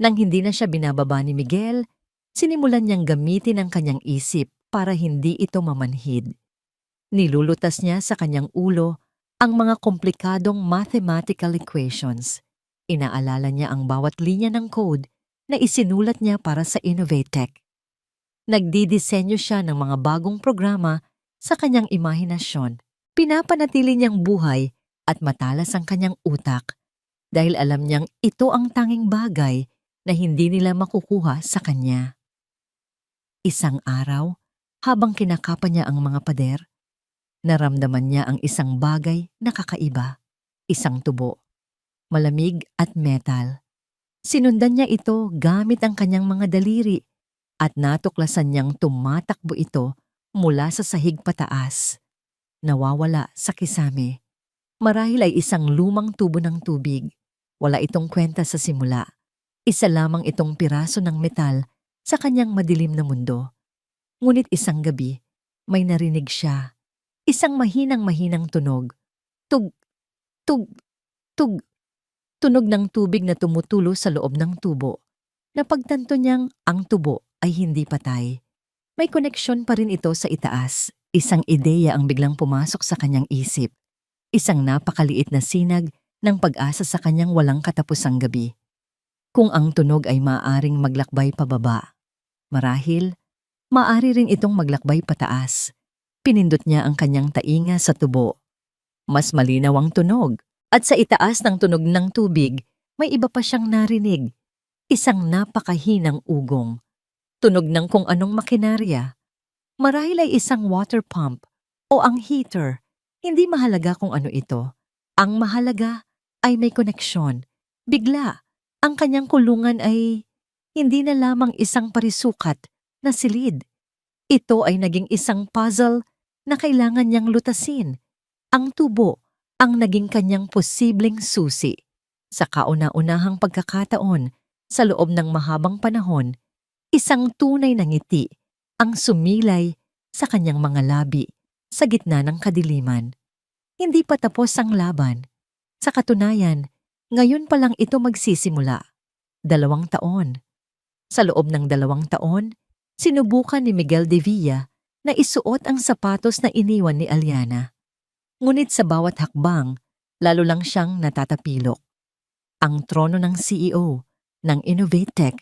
Nang hindi na siya binababa ni Miguel, sinimulan niyang gamitin ang kanyang isip para hindi ito mamanhid. Nilulutas niya sa kanyang ulo ang mga komplikadong mathematical equations. Inaalala niya ang bawat linya ng code na isinulat niya para sa Innovatech. Nagdidisenyo siya ng mga bagong programa sa kanyang imahinasyon. Pinapanatili niyang buhay at matalas ang kanyang utak dahil alam niyang ito ang tanging bagay na hindi nila makukuha sa kanya. Isang araw, habang kinakapa niya ang mga pader, naramdaman niya ang isang bagay na kakaiba, isang tubo, malamig at metal. Sinundan niya ito gamit ang kanyang mga daliri at natuklasan niyang tumatakbo ito mula sa sahig pataas. Nawawala sa kisame. Marahil ay isang lumang tubo ng tubig. Wala itong kwenta sa simula. Isa lamang itong piraso ng metal sa kanyang madilim na mundo. Ngunit isang gabi, may narinig siya. Isang mahinang-mahinang tunog. Tug, tug, tug. Tunog ng tubig na tumutulo sa loob ng tubo. Napagtanto niyang ang tubo ay hindi patay. May koneksyon pa rin ito sa itaas. Isang ideya ang biglang pumasok sa kanyang isip. Isang napakaliit na sinag ng pag-asa sa kanyang walang katapusang gabi. Kung ang tunog ay maaaring maglakbay pababa, marahil, maaari rin itong maglakbay pataas. Pinindot niya ang kanyang tainga sa tubo. Mas malinaw ang tunog, at sa itaas ng tunog ng tubig, may iba pa siyang narinig. Isang napakahinang ugong. Tunog ng kung anong makinarya. Marahil ay isang water pump o ang heater. Hindi mahalaga kung ano ito. Ang mahalaga ay may koneksyon. Bigla, ang kanyang kulungan ay hindi na lamang isang parisukat na silid. Ito ay naging isang puzzle na kailangan niyang lutasin. Ang tubo ang naging kanyang posibleng susi. Sa kauna-unahang pagkakataon, sa loob ng mahabang panahon, isang tunay na ngiti ang sumilay sa kanyang mga labi sa gitna ng kadiliman. Hindi pa tapos ang laban. Sa katunayan, ngayon pa lang ito magsisimula. 2 taon. Sa loob ng 2 taon, sinubukan ni Miguel de Villa na isuot ang sapatos na iniwan ni Aliana. Ngunit sa bawat hakbang, lalo lang siyang natatapilok. Ang trono ng CEO ng Innovatech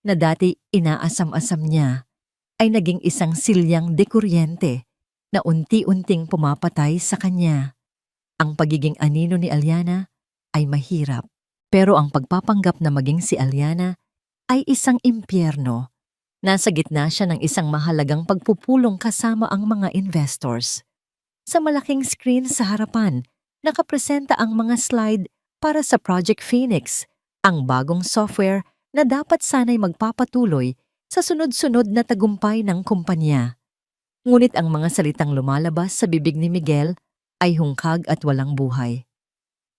na dati inaasam-asam niya ay naging isang silyang de kuryente na unti-unting pumapatay sa kanya. Ang pagiging anino ni Aliana ay mahirap, pero ang pagpapanggap na maging si Aliana ay isang impyerno. Nasa gitna siya ng isang mahalagang pagpupulong kasama ang mga investors. Sa malaking screen sa harapan, nakapresenta ang mga slide para sa Project Phoenix, ang bagong software na dapat sana'y magpapatuloy sa sunod-sunod na tagumpay ng kumpanya. Ngunit ang mga salitang lumalabas sa bibig ni Miguel ay hungkag at walang buhay.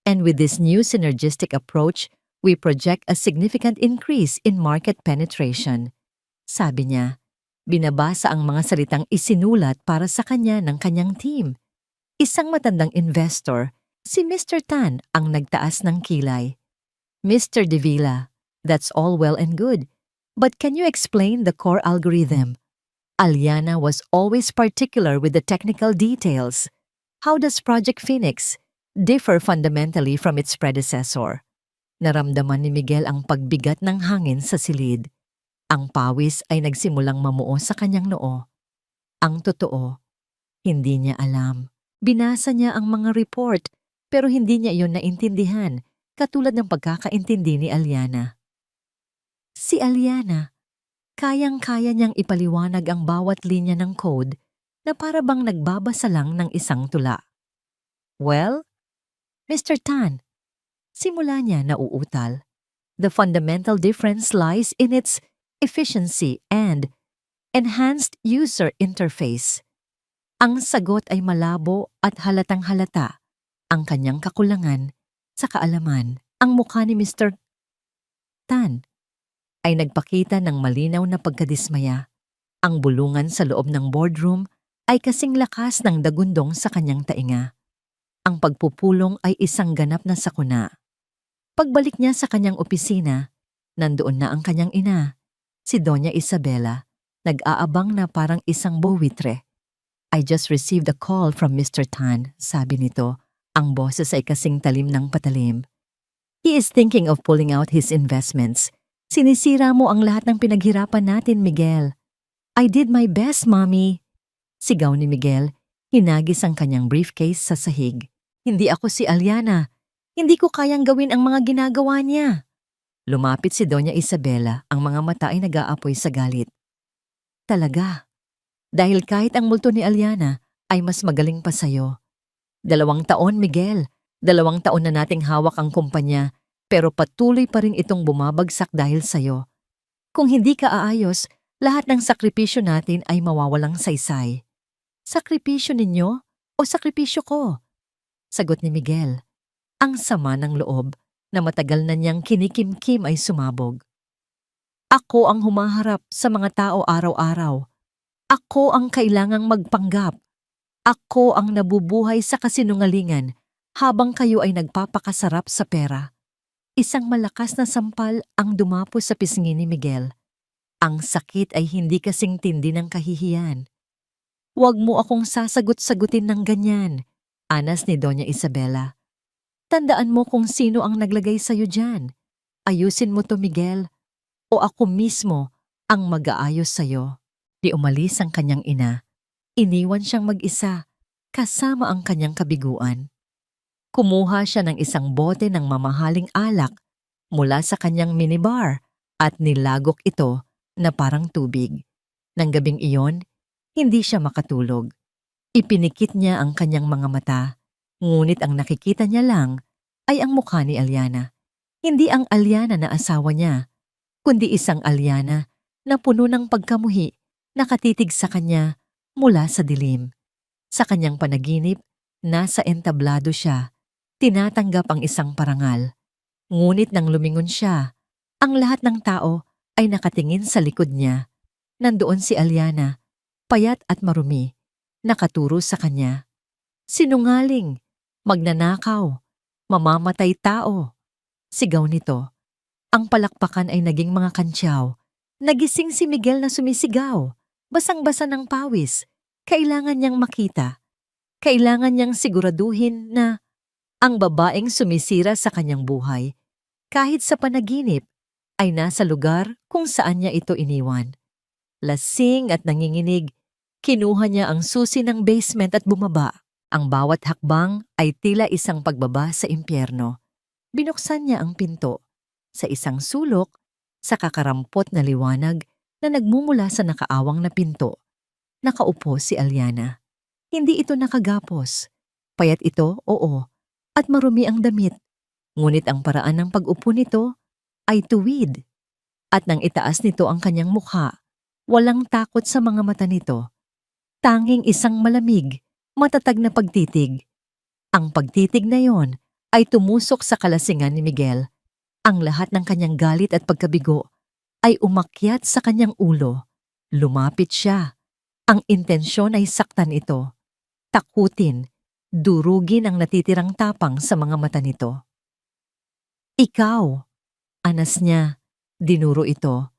And with this new synergistic approach, we project a significant increase in market penetration. Sabi niya, binabasa ang mga salitang isinulat para sa kanya ng kanyang team. Isang matandang investor, si Mr. Tan ang nagtaas ng kilay. Mr. Davila, that's all well and good. But can you explain the core algorithm? Aliana was always particular with the technical details. How does Project Phoenix differ fundamentally from its predecessor? Naramdaman ni Miguel ang pagbigat ng hangin sa silid. Ang pawis ay nagsimulang mamuo sa kanyang noo. Ang totoo, hindi niya alam. Binasa niya ang mga report pero hindi niya iyon naintindihan, katulad ng pagkakaintindi ni Aliana. Si Aliana, kayang-kaya niyang ipaliwanag ang bawat linya ng code na para bang nagbabasa lang ng isang tula. Well, Mr. Tan, simula niya nauutal. The fundamental difference lies in its efficiency and enhanced user interface. Ang sagot ay malabo at halatang halata. Ang kanyang kakulangan sa kaalaman. Ang mukha ni Mr. Tan ay nagpakita ng malinaw na pagkadismaya. Ang bulungan sa loob ng boardroom ay kasing lakas ng dagundong sa kanyang tainga. Ang pagpupulong ay isang ganap na sakuna. Pagbalik niya sa kanyang opisina, nandoon na ang kanyang ina, si Doña Isabela, nag-aabang na parang isang buwitre. I just received a call from Mr. Tan, sabi nito, ang boses ay kasing talim ng patalim. He is thinking of pulling out his investments. Sinisira mo ang lahat ng pinaghirapan natin, Miguel. I did my best, Mommy. Sigaw ni Miguel, hinagis ang kanyang briefcase sa sahig. Hindi ako si Aliana. Hindi ko kayang gawin ang mga ginagawa niya. Lumapit si Doña Isabela, ang mga mata ay nag-aapoy sa galit. Talaga. Dahil kahit ang multo ni Aliana ay mas magaling pa sa'yo. 2 taon, Miguel. 2 taon na nating hawak ang kumpanya, pero patuloy pa rin itong bumabagsak dahil sa'yo. Kung hindi ka aayos, lahat ng sakripisyo natin ay mawawalang saysay. Sakripisyo ninyo o sakripisyo ko? Sagot ni Miguel. Ang sama ng loob na matagal na niyang kinikimkim ay sumabog. Ako ang humaharap sa mga tao araw-araw. Ako ang kailangang magpanggap. Ako ang nabubuhay sa kasinungalingan habang kayo ay nagpapakasarap sa pera. Isang malakas na sampal ang dumapo sa pisngi ni Miguel. Ang sakit ay hindi kasing tindi ng kahihiyan. Huwag mo akong sasagot-sagutin ng ganyan, anas ni Doña Isabela. Tandaan mo kung sino ang naglagay sa'yo dyan. Ayusin mo to, Miguel, o ako mismo ang mag-aayos sa'yo. Di umalis ang kanyang ina. Iniwan siyang mag-isa, kasama ang kanyang kabiguan. Kumuha siya ng isang bote ng mamahaling alak mula sa kanyang minibar at nilagok ito na parang tubig. Nang gabing iyon, hindi siya makatulog. Ipinikit niya ang kanyang mga mata, ngunit ang nakikita niya lang ay ang mukha ni Aliana. Hindi ang Aliana na asawa niya, kundi isang Aliana na puno ng pagkamuhi, nakatitig sa kanya mula sa dilim. Sa kanyang panaginip, nasa entablado siya, tinatanggap ang isang parangal. Ngunit nang lumingon siya, ang lahat ng tao ay nakatingin sa likod niya. Nandoon si Aliana, payat at marumi, nakaturo sa kanya. Sinungaling, magnanakaw, mamamatay tao. Sigaw nito. Ang palakpakan ay naging mga kantyaw. Nagising si Miguel na sumisigaw. Basang-basa ng pawis. Kailangan niyang makita. Kailangan niyang siguraduhin na ang babaeng sumisira sa kanyang buhay, kahit sa panaginip, ay nasa lugar kung saan niya ito iniwan. Lasing at nanginginig, kinuha niya ang susi ng basement at bumaba. Ang bawat hakbang ay tila isang pagbaba sa impyerno. Binuksan niya ang pinto. Sa isang sulok, sa kakarampot na liwanag na nagmumula sa nakaawang na pinto, nakaupo si Aliana. Hindi ito nakagapos. Payat ito, oo, at marumi ang damit. Ngunit ang paraan ng pag-upo nito ay tuwid. At nang itaas nito ang kanyang mukha, walang takot sa mga mata nito. Tanging isang malamig, matatag na pagtitig. Ang pagtitig na yon ay tumusok sa kalasingan ni Miguel. Ang lahat ng kanyang galit at pagkabigo ay umakyat sa kanyang ulo. Lumapit siya. Ang intensyon ay saktan ito. Takutin, durugin ang natitirang tapang sa mga mata nito. Ikaw, Anas niya, dinuro ito.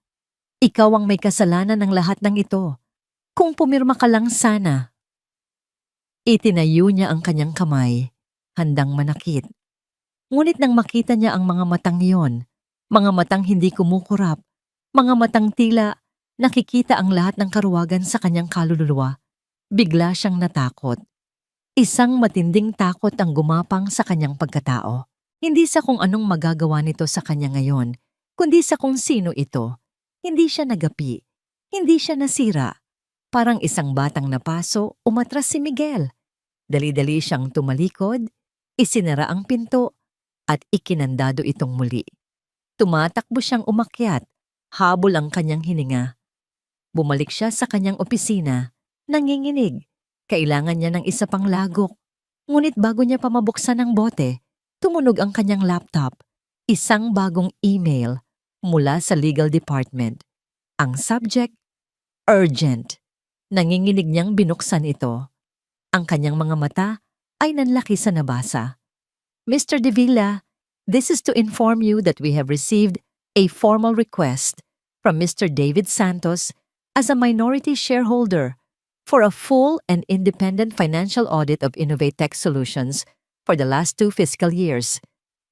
Ikaw ang may kasalanan ng lahat ng ito. Kung pumirma ka lang sana. Itinayo niya ang kanyang kamay, handang manakit. Ngunit nang makita niya ang mga matang iyon, mga matang hindi kumukurap, mga matang tila nakikita ang lahat ng karuwagan sa kanyang kaluluwa, bigla siyang natakot. Isang matinding takot ang gumapang sa kanyang pagkatao. Hindi sa kung anong magagawa nito sa kanya ngayon, kundi sa kung sino ito. Hindi siya nagapi, hindi siya nasira. Parang isang batang napaso, umatras si Miguel. Dali-dali siyang tumalikod, isinara ang pinto, at ikinandado itong muli. Tumatakbo siyang umakyat, habol ang kanyang hininga. Bumalik siya sa kanyang opisina, nanginginig. Kailangan niya ng isa pang lagok. Ngunit bago niya pa mabuksan ang bote, tumunog ang kanyang laptop. Isang bagong email mula sa legal department. Ang subject, urgent. Nanginginig niyang binuksan ito. Ang kanyang mga mata ay nanlaki sa nabasa. Mr. De Villa, this is to inform you that we have received a formal request from Mr. David Santos as a minority shareholder for a full and independent financial audit of Innovatech Solutions for the last 2 fiscal years.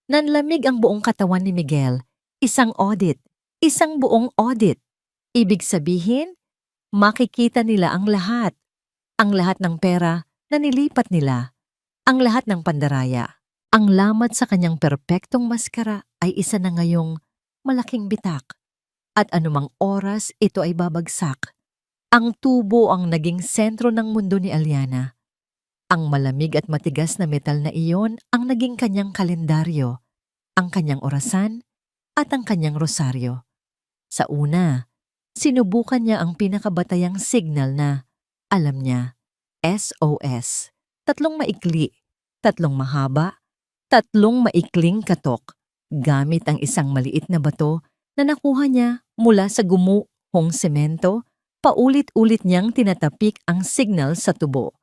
Nanlamig ang buong katawan ni Miguel. Isang audit. Isang buong audit. Ibig sabihin, makikita nila ang lahat. Ang lahat ng pera na nilipat nila. Ang lahat ng pandaraya. Ang lamat sa kanyang perpektong maskara ay isa na ngayong malaking bitak. At anumang oras ito ay babagsak. Ang tubo ang naging sentro ng mundo ni Aliana. Ang malamig at matigas na metal na iyon ang naging kanyang kalendaryo, ang kanyang orasan, at ang kanyang rosaryo. Sa una, sinubukan niya ang pinakabatayang signal na, alam niya, SOS. 3 maikli, 3 mahaba, 3 maikling katok, gamit ang isang maliit na bato na nakuha niya mula sa gumuhong semento. Paulit-ulit niyang tinatapik ang signal sa tubo.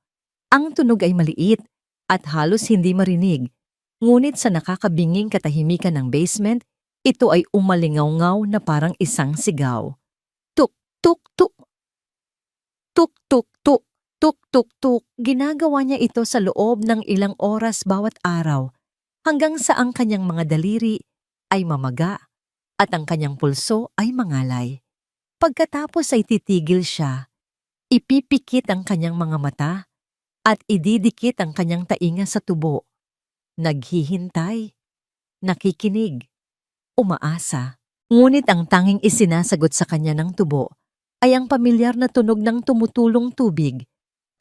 Ang tunog ay maliit at halos hindi marinig, ngunit sa nakakabinging katahimikan ng basement, ito ay umalingaw-ngaw na parang isang sigaw. Tuk, tuk, tuk. Tuk, tuk, tuk. Tuk, tuk, tuk. Ginagawa niya ito sa loob ng ilang oras bawat araw, hanggang sa ang kanyang mga daliri ay mamaga at ang kanyang pulso ay mangalay. Pagkatapos ay titigil siya, ipipikit ang kanyang mga mata at ididikit ang kanyang tainga sa tubo. Naghihintay, nakikinig, umaasa. Ngunit ang tanging isinasagot sa kanya ng tubo ay ang pamilyar na tunog ng tumutulong tubig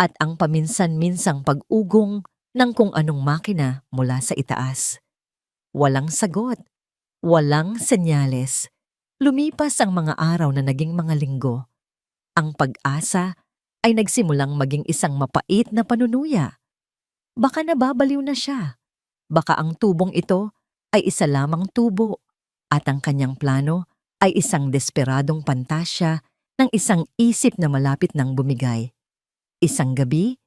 at ang paminsan-minsang pag-ugong ng kung anong makina mula sa itaas. Walang sagot, walang senyales. Lumipas ang mga araw na naging mga linggo. Ang pag-asa ay nagsimulang maging isang mapait na panunuya. Baka nababaliw na siya. Baka ang tubong ito ay isa lamang tubo at ang kanyang plano ay isang desperadong pantasya ng isang isip na malapit ng bumigay. Isang gabi,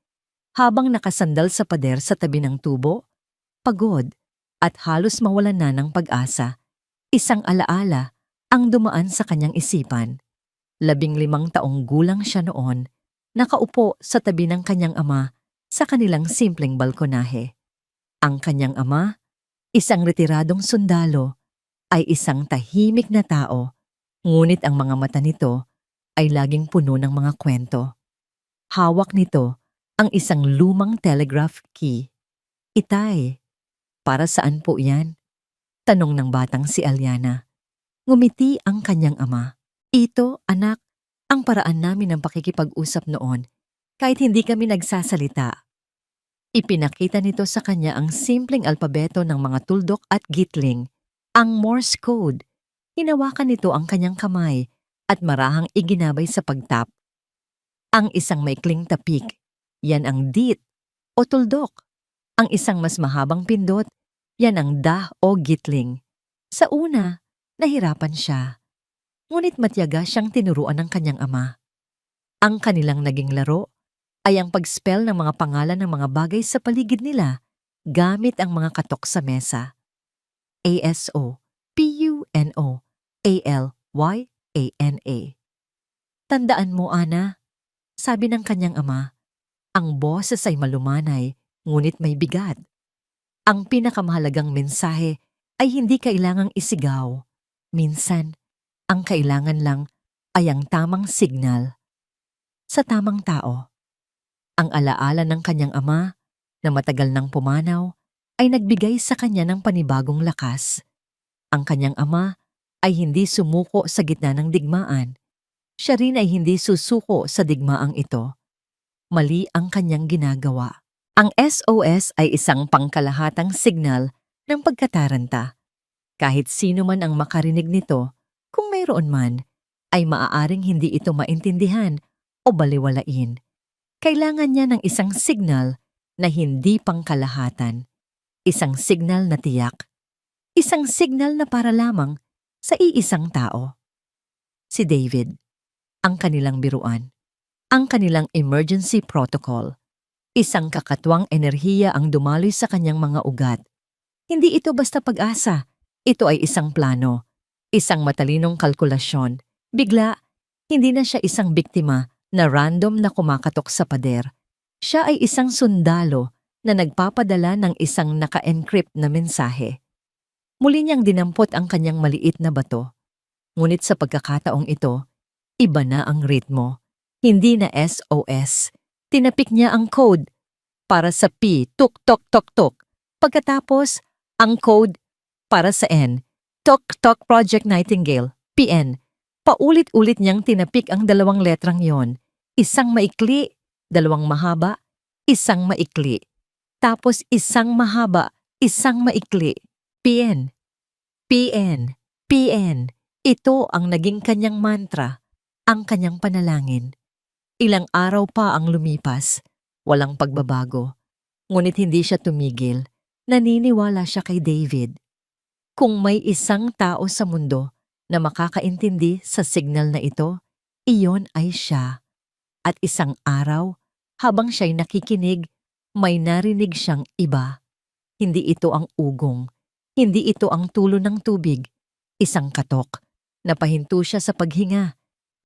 habang nakasandal sa pader sa tabi ng tubo, pagod at halos mawalan na ng pag-asa, isang alaala ang dumaan sa kanyang isipan. 15 taong gulang siya noon, nakaupo sa tabi ng kanyang ama sa kanilang simpleng balkonahe. Ang kanyang ama, isang retiradong sundalo, ay isang tahimik na tao, ngunit ang mga mata nito ay laging puno ng mga kwento. Hawak nito ang isang lumang telegraph key. Itay, para saan po yan? Tanong ng batang si Aliana. Ngumiti ang kanyang ama. Ito, anak, ang paraan namin ng pakikipag-usap noon, kahit hindi kami nagsasalita. Ipinakita nito sa kanya ang simpleng alpabeto ng mga tuldok at gitling, ang Morse code. Hinawakan nito ang kanyang kamay at marahang iginabay sa pagtap. Ang isang maikling tapik, yan ang dit o tuldok. Ang isang mas mahabang pindot, yan ang dah o gitling. Sa una, nahirapan siya. Ngunit matyaga siyang tinuruan ng kanyang ama. Ang kanilang naging laro ay ang pag-spell ng mga pangalan ng mga bagay sa paligid nila gamit ang mga katok sa mesa. ASO, PU, Tandaan mo, Ana, sabi ng kanyang ama, ang boses ay malumanay, ngunit may bigat. Ang pinakamahalagang mensahe ay hindi kailangang isigaw. Minsan, ang kailangan lang ay ang tamang signal sa tamang tao. Ang alaala ng kanyang ama na matagal nang pumanaw ay nagbigay sa kanya ng panibagong lakas. Ang kanyang ama ay hindi sumuko sa gitna ng digmaan. Siya rin ay hindi susuko sa digmaang ito. Mali ang kanyang ginagawa. Ang SOS ay isang pangkalahatang signal ng pagkataranta. Kahit sino man ang makarinig nito, kung mayroon man, ay maaaring hindi ito maintindihan o baliwalain. Kailangan niya ng isang signal na hindi pangkalahatan, isang signal na tiyak, isang signal na para lamang sa iisang tao. Si David, ang kanilang biruan, ang kanilang emergency protocol. Isang kakatwang enerhiya ang dumaloy sa kanyang mga ugat. Hindi ito basta pag-asa, ito ay isang plano, isang matalinong kalkulasyon. Bigla, hindi na siya isang biktima na random na kumakatok sa pader. Siya ay isang sundalo na nagpapadala ng isang naka-encrypt na mensahe. Muli niyang dinampot ang kanyang maliit na bato. Ngunit sa pagkakataong ito, iba na ang ritmo. Hindi na SOS. Tinapik niya ang code para sa P, tuk tok tok tok. Pagkatapos, ang code para sa N, Tok Tok Project Nightingale, PN. Paulit-ulit niyang tinapik ang dalawang letrang yon. Isang maikli, dalawang mahaba, isang maikli. Tapos isang mahaba, isang maikli. PN. PN. PN. Ito ang naging kanyang mantra, ang kanyang panalangin. Ilang araw pa ang lumipas, walang pagbabago. Ngunit hindi siya tumigil. Naniniwala siya kay David. Kung may isang tao sa mundo na makakaintindi sa signal na ito, iyon ay siya. At isang araw, habang siya'y nakikinig, may narinig siyang iba. Hindi ito ang ugong. Hindi ito ang tulo ng tubig. Isang katok. Napahinto siya sa paghinga.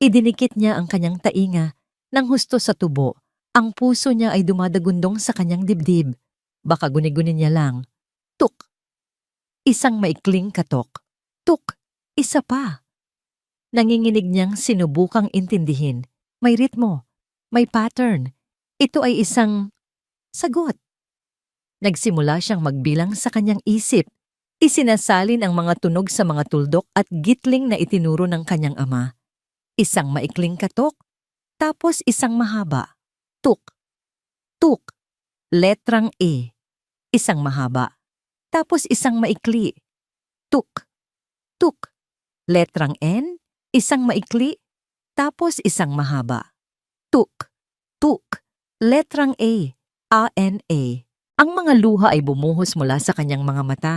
Idinikit niya ang kanyang tainga. Nang husto sa tubo, ang puso niya ay dumadagundong sa kanyang dibdib. Baka guni-guni niya lang. Tuk! Isang maikling katok. Tuk! Isa pa. Nanginginig niyang sinubukang intindihin. May ritmo. May pattern. Ito ay isang sagot. Nagsimula siyang magbilang sa kanyang isip. Isinasalin ang mga tunog sa mga tuldok at gitling na itinuro ng kanyang ama. Isang maikling katok, tapos isang mahaba. Tuk. Tuk. Letrang E. Isang mahaba. Tapos isang maikli. Tuk. Tuk. Letrang N. Isang maikli. Tapos isang mahaba. Tuk. Tuk. Letrang A. A-N-A. Ang mga luha ay bumuhos mula sa kanyang mga mata.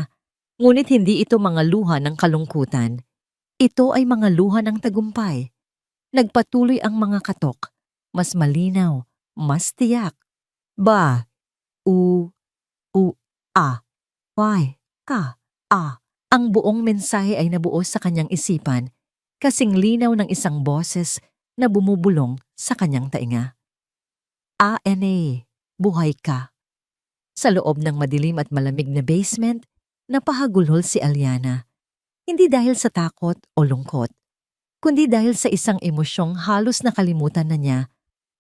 Ngunit hindi ito mga luha ng kalungkutan. Ito ay mga luha ng tagumpay. Nagpatuloy ang mga katok. Mas malinaw, mas tiyak. Ba, u, a, y, ka, a. Ang buong mensahe ay nabuo sa kanyang isipan, kasing linaw ng isang boses na bumubulong sa kanyang tainga. A-N-A, buhay ka. Sa loob ng madilim at malamig na basement, napahagulhol si Aliana. Hindi dahil sa takot o lungkot, kundi dahil sa isang emosyong halos nakalimutan na niya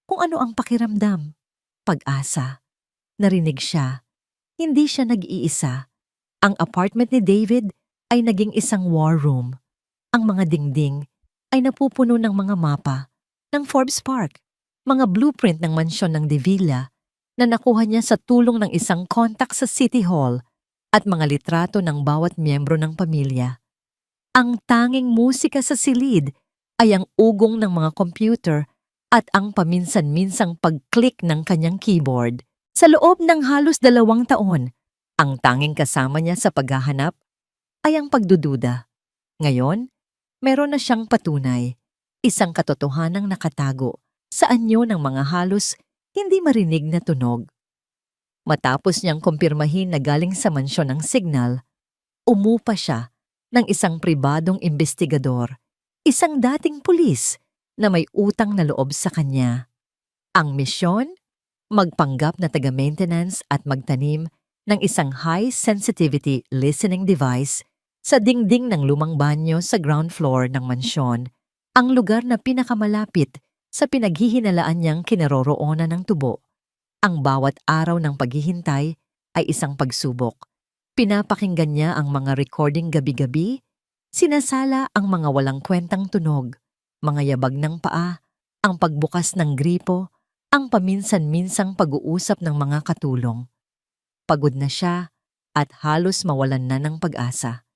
kung ano ang pakiramdam. Pag-asa. Narinig siya. Hindi siya nag-iisa. Ang apartment ni David ay naging isang war room. Ang mga dingding ay napupuno ng mga mapa ng Forbes Park, mga blueprint ng mansyon ng De Villa na nakuha niya sa tulong ng isang contact sa City Hall at mga litrato ng bawat miyembro ng pamilya. Ang tanging musika sa silid ay ang ugong ng mga computer at ang paminsan-minsang pag-click ng kanyang keyboard. Sa loob ng halos 2 taon, ang tanging kasama niya sa paghahanap ay ang pagdududa. Ngayon, meron na siyang patunay, isang katotohanang nakatago sa anyo ng mga halos hindi marinig na tunog. Matapos niyang kumpirmahin na galing sa mansyon ng signal, umupa siya ng isang pribadong investigador, isang dating pulis na may utang na loob sa kanya. Ang misyon? Magpanggap na taga-maintenance at magtanim ng isang high-sensitivity listening device sa dingding ng lumang banyo sa ground floor ng mansyon, ang lugar na pinakamalapit sa pinaghihinalaan niyang kinaroroonan ng tubo. Ang bawat araw ng paghihintay ay isang pagsubok. Pinapakinggan niya ang mga recording gabi-gabi, sinasala ang mga walang kwentang tunog, mga yabag ng paa, ang pagbukas ng gripo, ang paminsan-minsang pag-uusap ng mga katulong. Pagod na siya at halos mawalan na ng pag-asa.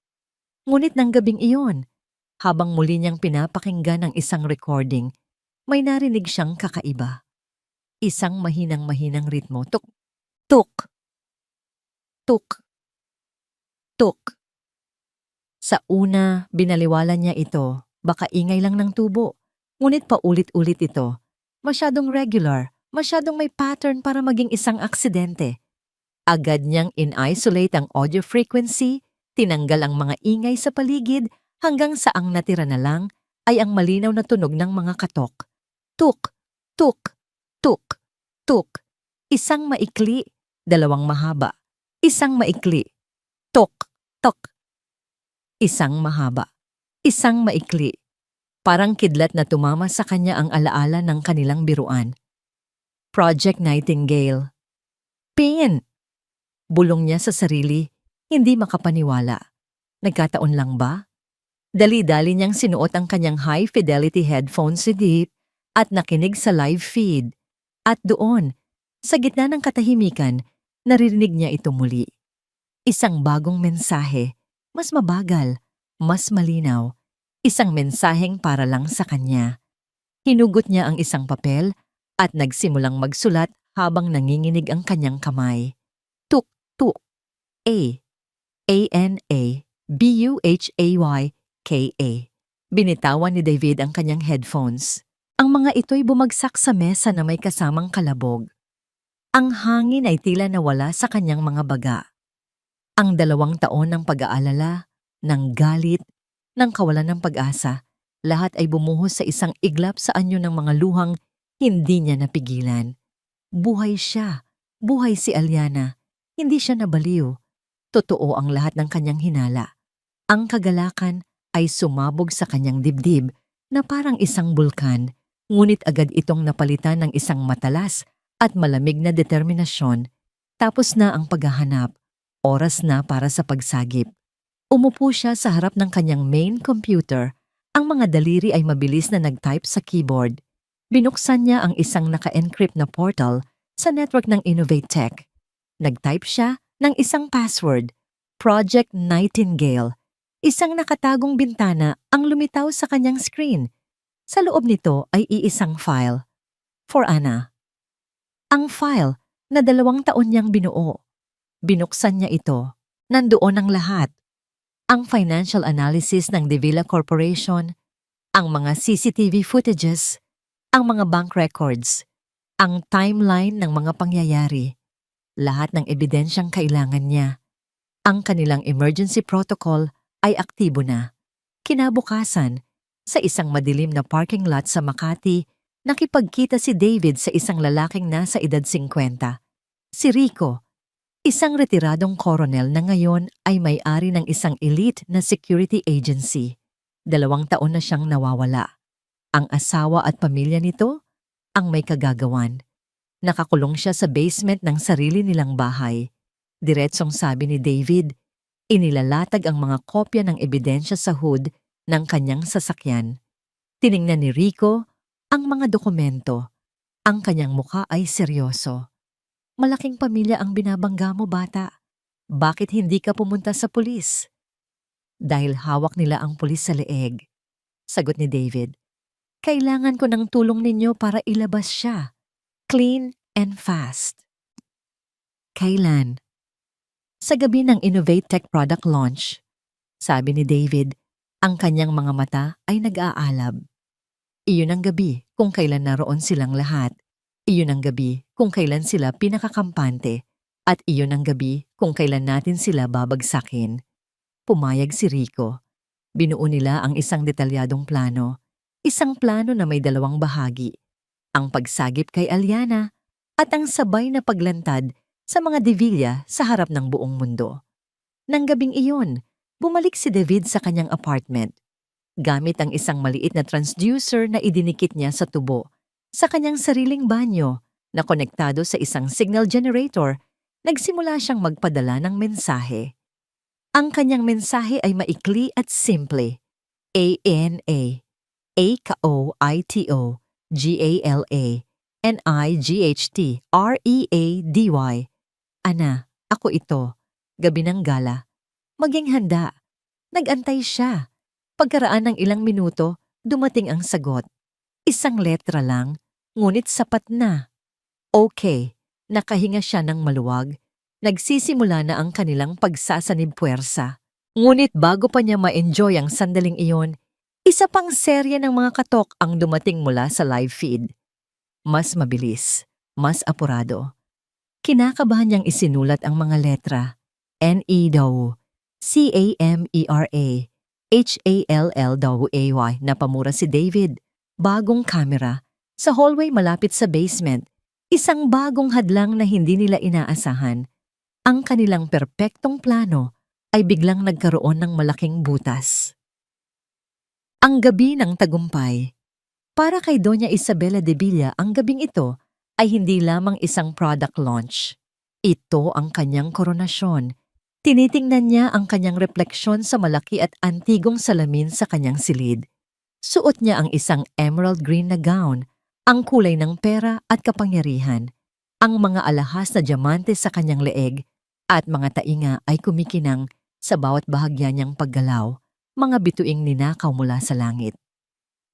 Ngunit ng gabing iyon, habang muli niyang pinapakinggan ang isang recording, may narinig siyang kakaiba. Isang mahinang-mahinang ritmo. Tuk, tuk, tuk, tuk. Sa una, binaliwala niya ito, baka ingay lang ng tubo. Ngunit paulit-ulit ito. Masyadong regular, masyadong may pattern para maging isang aksidente. Agad niyang in-isolate ang audio frequency, tinanggal ang mga ingay sa paligid hanggang sa ang natira na lang ay ang malinaw na tunog ng mga katok. Tuk, tuk, tuk, tuk. Isang maikli, dalawang mahaba. Isang maikli. Tok, tok. Isang mahaba. Isang maikli. Parang kidlat na tumama sa kanya ang alaala ng kanilang biruan. Project Nightingale. Pain! Bulong niya sa sarili, hindi makapaniwala. Nagkataon lang ba? Dali-dali niyang sinuot ang kanyang high-fidelity headphones si Deep at nakinig sa live feed. At doon, sa gitna ng katahimikan, naririnig niya ito muli. Isang bagong mensahe, mas mabagal, mas malinaw, isang mensaheng para lang sa kanya. Hinugot niya ang isang papel at nagsimulang magsulat habang nanginginig ang kanyang kamay. Tuk, tuk, A-N-A-B-U-H-A-Y-K-A. Binitawan ni David ang kanyang headphones. Ang mga ito'y bumagsak sa mesa na may kasamang kalabog. Ang hangin ay tila nawala sa kanyang mga baga. Ang 2 taon ng pag-aalala, ng galit, ng kawalan ng pag-asa, lahat ay bumuhos sa isang iglap sa anyo ng mga luhang hindi niya napigilan. Buhay siya, buhay si Aliana, hindi siya nabaliw. Totoo ang lahat ng kanyang hinala. Ang kagalakan ay sumabog sa kanyang dibdib na parang isang bulkan, ngunit agad itong napalitan ng isang matalas at malamig na determinasyon. Tapos na ang paghahanap. Oras na para sa pagsagip. Umupo siya sa harap ng kanyang main computer. Ang mga daliri ay mabilis na nag-type sa keyboard. Binuksan niya ang isang naka-encrypt na portal sa network ng Innovate Tech. Nag-type siya ng isang password, Project Nightingale. Isang nakatagong bintana ang lumitaw sa kanyang screen. Sa loob nito ay iisang file. For Anna. Ang file na 2 taon niyang binuo. Binuksan niya ito. Nandoon ang lahat. Ang financial analysis ng Davila Corporation, ang mga CCTV footages, ang mga bank records, ang timeline ng mga pangyayari, lahat ng ebidensyang kailangan niya. Ang kanilang emergency protocol ay aktibo na. Kinabukasan, sa isang madilim na parking lot sa Makati, nakipagkita si David sa isang lalaking nasa edad 50. Si Rico, isang retiradong koronel na ngayon ay may-ari ng isang elite na security agency. 2 taon na siyang nawawala. Ang asawa at pamilya nito ang may kagagawan. Nakakulong siya sa basement ng sarili nilang bahay. Diretsong sabi ni David, inilalatag ang mga kopya ng ebidensya sa hood ng kanyang sasakyan. Tiningnan ni Rico ang mga dokumento. Ang kanyang mukha ay seryoso. Malaking pamilya ang binabangga mo, bata. Bakit hindi ka pumunta sa pulis? Dahil hawak nila ang pulis sa leeg. Sagot ni David, kailangan ko ng tulong ninyo para ilabas siya. Clean and fast. Kailan? Sa gabi ng Innovate Tech product launch. Sabi ni David, ang kanyang mga mata ay nag-aalab. Iyon ang gabi kung kailan naroon silang lahat. Iyon ang gabi kung kailan sila pinakakampante at iyon ang gabi kung kailan natin sila babagsakin. Pumayag si Rico. Binuo nila ang isang detalyadong plano. Isang plano na may dalawang bahagi. Ang pagsagip kay Aliana at ang sabay na paglantad sa mga Devilla sa harap ng buong mundo. Nang gabing iyon, bumalik si David sa kanyang apartment. Gamit ang isang maliit na transducer na idinikit niya sa tubo sa kanyang sariling banyo na konektado sa isang signal generator, nagsimula siyang magpadala ng mensahe. Ang kanyang mensahe ay maikli at simple. ANA, AKOITO, GALA, NIGHT, READY. Ana, ako ito. Gabi ng gala. Maging handa. Nag-antay siya. Pagkaraan ng ilang minuto, dumating ang sagot. Isang letra lang, ngunit sapat na. Okay, nakahinga siya ng maluwag. Nagsisimula na ang kanilang pagsasanib puwersa. Ngunit bago pa niya ma-enjoy ang sandaling iyon, isa pang serye ng mga katok ang dumating mula sa live feed. Mas mabilis, mas apurado. Kinakabahan niyang isinulat ang mga letra. N-E daw, C-A-M-E-R-A, H-A-L-L daw A-Y na pamura si David. Bagong kamera. Sa hallway malapit sa basement, isang bagong hadlang na hindi nila inaasahan. Ang kanilang perpektong plano ay biglang nagkaroon ng malaking butas. Ang gabi ng tagumpay. Para kay Doña Isabela de Villa, ang gabing ito ay hindi lamang isang product launch. Ito ang kanyang koronasyon. Tinitingnan niya ang kanyang refleksyon sa malaki at antigong salamin sa kanyang silid. Suot niya ang isang emerald green na gown, ang kulay ng pera at kapangyarihan. Ang mga alahas na diamante sa kanyang leeg at mga tainga ay kumikinang sa bawat bahagya niyang paggalaw, mga bituing ninakaw mula sa langit.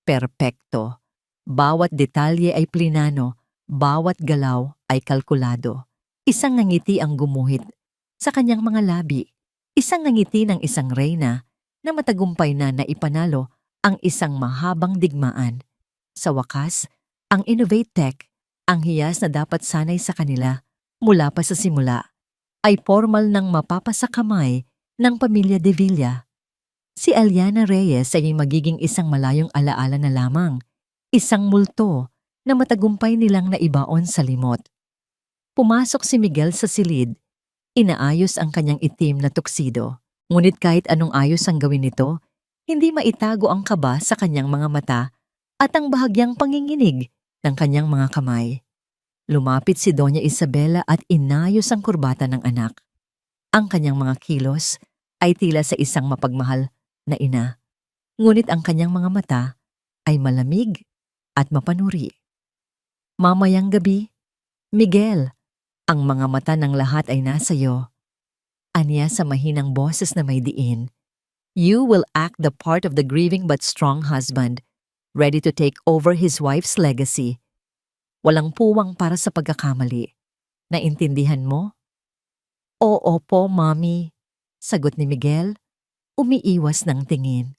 Perpekto. Bawat detalye ay plinano, bawat galaw ay kalkulado. Isang ngiti ang gumuhit sa kanyang mga labi. Isang ngiti ng isang reyna na matagumpay na naipanalo ang isang mahabang digmaan. Sa wakas, ang Innovate Tech, ang hiyas na dapat sanay sa kanila mula pa sa simula, ay formal ng mapapasakamay ng pamilya de Villa. Si Aliana Reyes ay magiging isang malayong alaala na lamang, isang multo na matagumpay nilang naibaon sa limot. Pumasok si Miguel sa silid, inaayos ang kanyang itim na tuksido. Ngunit kahit anong ayos ang gawin nito, hindi maitago ang kaba sa kanyang mga mata at ang bahagyang panginginig ng kanyang mga kamay. Lumapit si Doña Isabela at inayos ang kurbata ng anak. Ang kanyang mga kilos ay tila sa isang mapagmahal na ina. Ngunit ang kanyang mga mata ay malamig at mapanuri. Mamayang gabi, Miguel, ang mga mata ng lahat ay nasa iyo. Aniya sa mahinang boses na may diin. You will act the part of the grieving but strong husband, ready to take over his wife's legacy. Walang puwang para sa pagkakamali. Naintindihan mo? Oo po, Mommy, sagot ni Miguel, umiiwas ng tingin.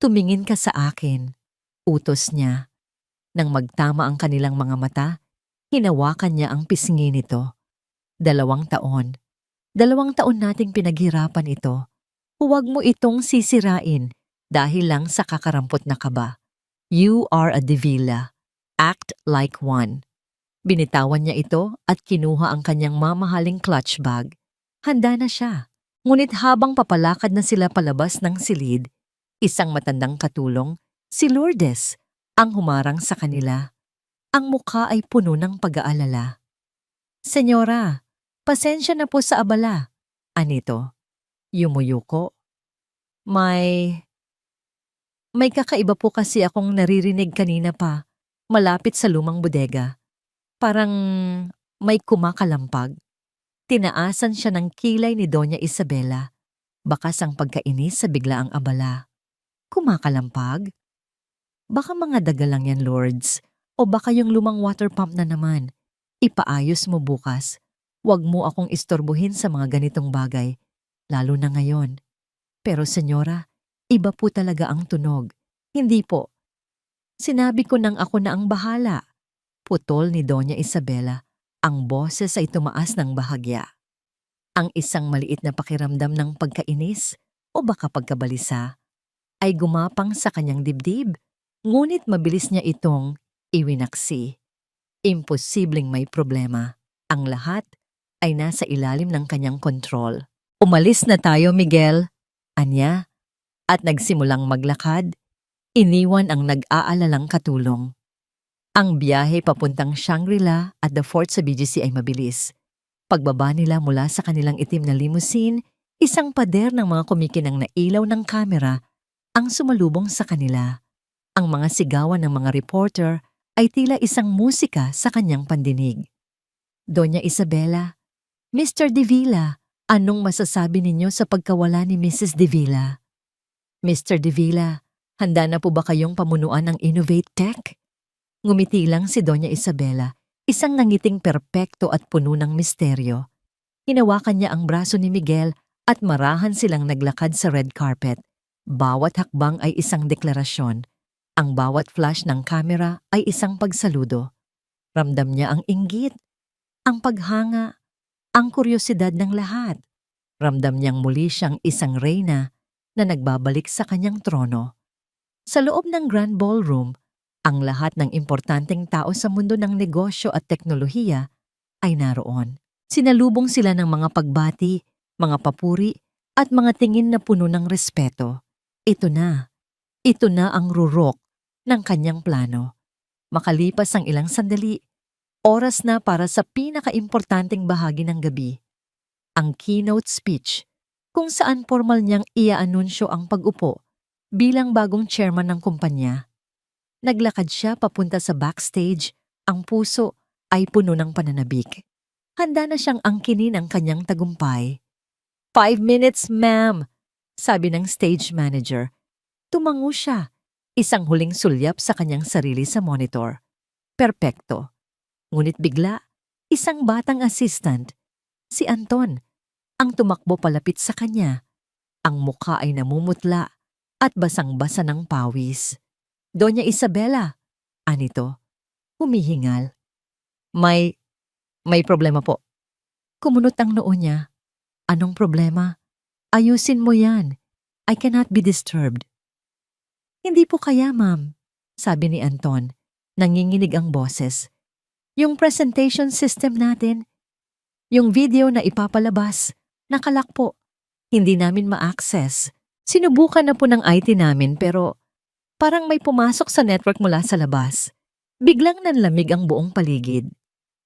Tumingin ka sa akin, utos niya. Nang magtama ang kanilang mga mata, hinawakan niya ang pisngi nito. 2 taon. 2 taon nating pinaghirapan ito. Huwag mo itong sisirain dahil lang sa kakarampot na kaba. You are a de Villa. Act like one. Binitawan niya ito at kinuha ang kanyang mamahaling clutch bag. Handa na siya. Ngunit habang papalakad na sila palabas ng silid, isang matandang katulong, si Lourdes, ang humarang sa kanila. Ang mukha ay puno ng pag-aalala. Senyora, pasensya na po sa abala. Anito? Yumuyuko. May kakaiba po kasi akong naririnig kanina pa, malapit sa lumang bodega. Parang may kumakalampag. Tinaasan siya ng kilay ni Doña Isabela. Bakas ang pagkainis sa biglaang abala. Kumakalampag? Baka mga daga lang yan, Lourdes. O baka yung lumang water pump na naman. Ipaayos mo bukas. Huwag mo akong istorbohin sa mga ganitong bagay, lalo na ngayon. Pero senyora, iba po talaga ang tunog. Hindi po. Sinabi ko nang ako na ang bahala. Putol ni Doña Isabela. Ang boses ay tumaas ng bahagya. Ang isang maliit na pakiramdam ng pagkainis o baka pagkabalisa ay gumapang sa kanyang dibdib, ngunit mabilis niya itong iwinaksi. Imposibleng may problema. Ang lahat ay nasa ilalim ng kanyang kontrol. Umalis na tayo, Miguel, anya, at nagsimulang maglakad, iniwan ang nag-aalalang katulong. Ang biyahe papuntang Shangri-La at the Fort sa BGC ay mabilis. Pagbaba nila mula sa kanilang itim na limousine, isang pader ng mga kumikinang na ilaw ng kamera ang sumalubong sa kanila. Ang mga sigawan ng mga reporter ay tila isang musika sa kanyang pandinig. Doña Isabela, Mr. De Villa, anong masasabi ninyo sa pagkawala ni Mrs. De Villa? Mr. De Villa, handa na po ba kayong pamunuan ng Innovate Tech? Ngumiti lang si Doña Isabela, isang nangiting perpekto at puno ng misteryo. Hinawakan niya ang braso ni Miguel at marahan silang naglakad sa red carpet. Bawat hakbang ay isang deklarasyon. Ang bawat flash ng kamera ay isang pagsaludo. Ramdam niya ang inggit, ang paghanga, ang kuryosidad ng lahat. Ramdam niyang muli siyang isang reyna na nagbabalik sa kanyang trono. Sa loob ng Grand Ballroom, ang lahat ng importanteng tao sa mundo ng negosyo at teknolohiya ay naroon. Sinalubong sila ng mga pagbati, mga papuri, at mga tingin na puno ng respeto. Ito na ang rurok ng kanyang plano. Makalipas ang ilang sandali, oras na para sa pinakaimportanteng bahagi ng gabi, ang keynote speech, kung saan formal niyang iaanunsyo ang pag-upo bilang bagong chairman ng kumpanya. Naglakad siya papunta sa backstage, ang puso ay puno ng pananabik. Handa na siyang angkinin ang kanyang tagumpay. 5 minutes, ma'am, sabi ng stage manager. Tumango siya, isang huling sulyap sa kanyang sarili sa monitor. Perpekto. Ngunit bigla, isang batang assistant, si Anton, ang tumakbo palapit sa kanya. Ang mukha ay namumutla at basang-basa ng pawis. Doña Isabela, anito, humihingal. May problema po. Kumunot ang noo niya. Anong problema? Ayusin mo yan. I cannot be disturbed. Hindi po kaya, ma'am, sabi ni Anton. Nanginginig ang boses. Yung presentation system natin, yung video na ipapalabas, nakalak po. Hindi namin ma-access. Sinubukan na po ng IT namin pero parang may pumasok sa network mula sa labas. Biglang nanlamig ang buong paligid.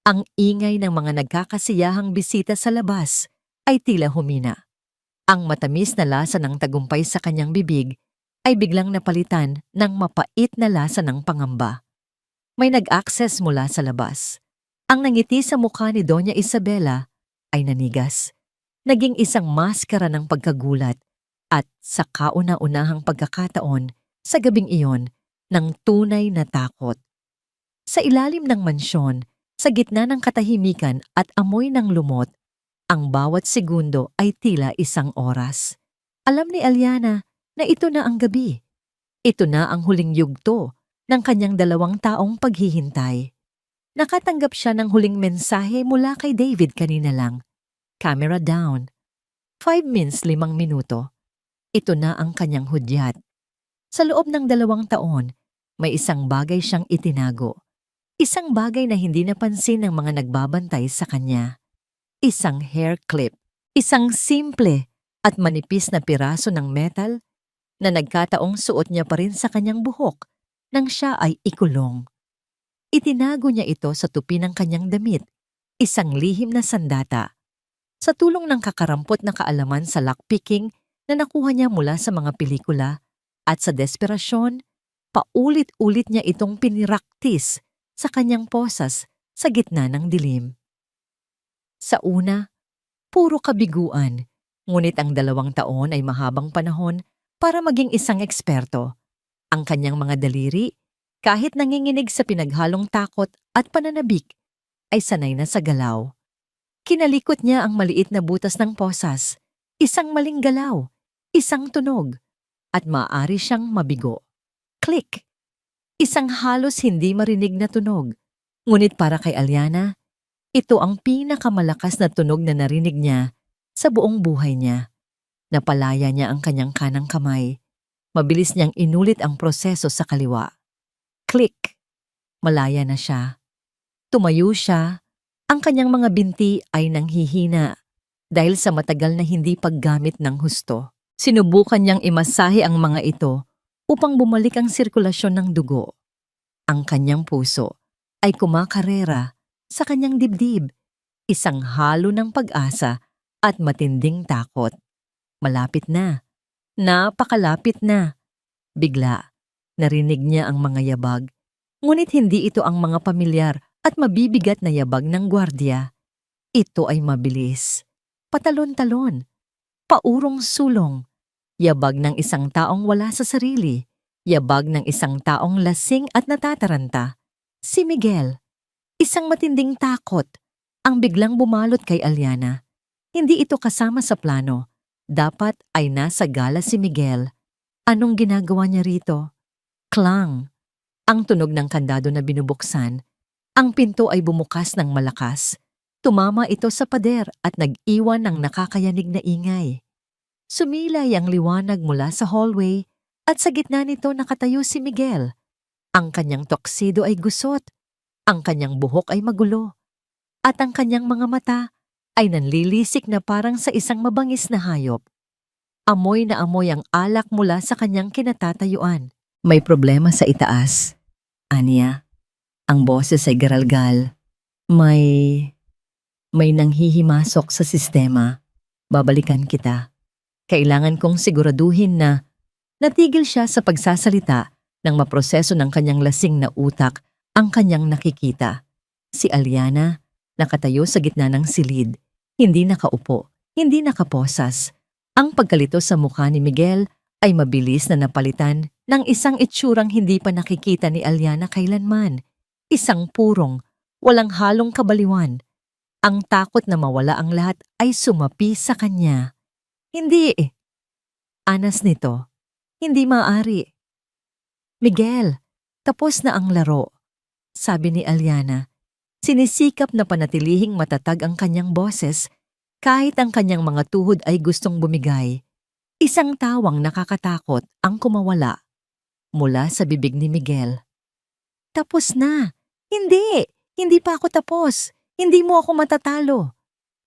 Ang ingay ng mga nagkakasiyahang bisita sa labas ay tila humina. Ang matamis na lasa ng tagumpay sa kanyang bibig ay biglang napalitan ng mapait na lasa ng pangamba. May nag-access mula sa labas. Ang nangiti sa mukha ni Doña Isabela ay nanigas. Naging isang maskara ng pagkagulat at sa kauna-unahang pagkakataon sa gabing iyon ng tunay na takot. Sa ilalim ng mansyon, sa gitna ng katahimikan at amoy ng lumot, ang bawat segundo ay tila isang oras. Alam ni Aliana na ito na ang gabi. Ito na ang huling yugto ng kanyang 2 taong paghihintay. Nakatanggap siya ng huling mensahe mula kay David kanina lang. Camera down. 5 minutes 5 minuto. Ito na ang kanyang hudyat. Sa loob ng 2 taon, may isang bagay siyang itinago. Isang bagay na hindi napansin ng mga nagbabantay sa kanya. Isang hair clip. Isang simple at manipis na piraso ng metal na nagkataong suot niya pa rin sa kanyang buhok nang siya ay ikulong. Itinago niya ito sa tupi ng kanyang damit, isang lihim na sandata. Sa tulong ng kakarampot na kaalaman sa lockpicking na nakuha niya mula sa mga pelikula at sa desperasyon, paulit-ulit niya itong piniraktis sa kanyang posas sa gitna ng dilim. Sa una, puro kabiguan, ngunit ang 2 taon ay mahabang panahon para maging isang eksperto. Ang kanyang mga daliri, kahit nanginginig sa pinaghalong takot at pananabik, ay sanay na sa galaw. Kinalikot niya ang maliit na butas ng posas, isang maling galaw, isang tunog, at maaari siyang mabigo. Click! Isang halos hindi marinig na tunog. Ngunit para kay Aliana, ito ang pinakamalakas na tunog na narinig niya sa buong buhay niya. Napalaya niya ang kanyang kanang kamay. Mabilis niyang inulit ang proseso sa kaliwa. Click! Malaya na siya. Tumayo siya. Ang kanyang mga binti ay nanghihina dahil sa matagal na hindi paggamit ng husto. Sinubukan niyang imasahe ang mga ito upang bumalik ang sirkulasyon ng dugo. Ang kanyang puso ay kumakarera sa kanyang dibdib, isang halo ng pag-asa at matinding takot. Malapit na. Napakalapit na. Bigla, narinig niya ang mga yabag, ngunit hindi ito ang mga pamilyar at mabibigat na yabag ng gwardiya. Ito ay mabilis. Patalon-talon. Paurong-sulong. Yabag ng isang taong wala sa sarili. Yabag ng isang taong lasing at natataranta. Si Miguel. Isang matinding takot ang biglang bumalot kay Aliana. Hindi ito kasama sa plano. Dapat ay nasa gala si Miguel. Anong ginagawa niya rito? Klang! Ang tunog ng kandado na binubuksan. Ang pinto ay bumukas ng malakas. Tumama ito sa pader at nag-iwan ng nakakayanig na ingay. Sumilay ang liwanag mula sa hallway at sa gitna nito nakatayo si Miguel. Ang kanyang toksido ay gusot. Ang kanyang buhok ay magulo. At ang kanyang mga mata ay nanlilisik na parang sa isang mabangis na hayop. Amoy na amoy ang alak mula sa kanyang kinatatayuan. May problema sa itaas. Anya, ang boses ay garalgal. May nanghihimasok sa sistema. Babalikan kita. Kailangan kong siguraduhin na natigil siya sa pagsasalita nang maproseso ng kanyang lasing na utak ang kanyang nakikita. Si Aliana, nakatayo sa gitna ng silid. Hindi nakaupo, hindi nakaposas. Ang pagkalito sa mukha ni Miguel ay mabilis na napalitan ng isang itsurang hindi pa nakikita ni Aliana kailanman. Isang purong, walang halong kabaliwan. Ang takot na mawala ang lahat ay sumapi sa kanya. Hindi eh. Anas nito. Hindi maaari. Miguel, tapos na ang laro. Sabi ni Aliana. Sinisikap na panatilihing matatag ang kanyang boses kahit ang kanyang mga tuhod ay gustong bumigay. Isang tawang nakakatakot ang kumawala mula sa bibig ni Miguel. Tapos na. Hindi. Hindi pa ako tapos. Hindi mo ako matatalo.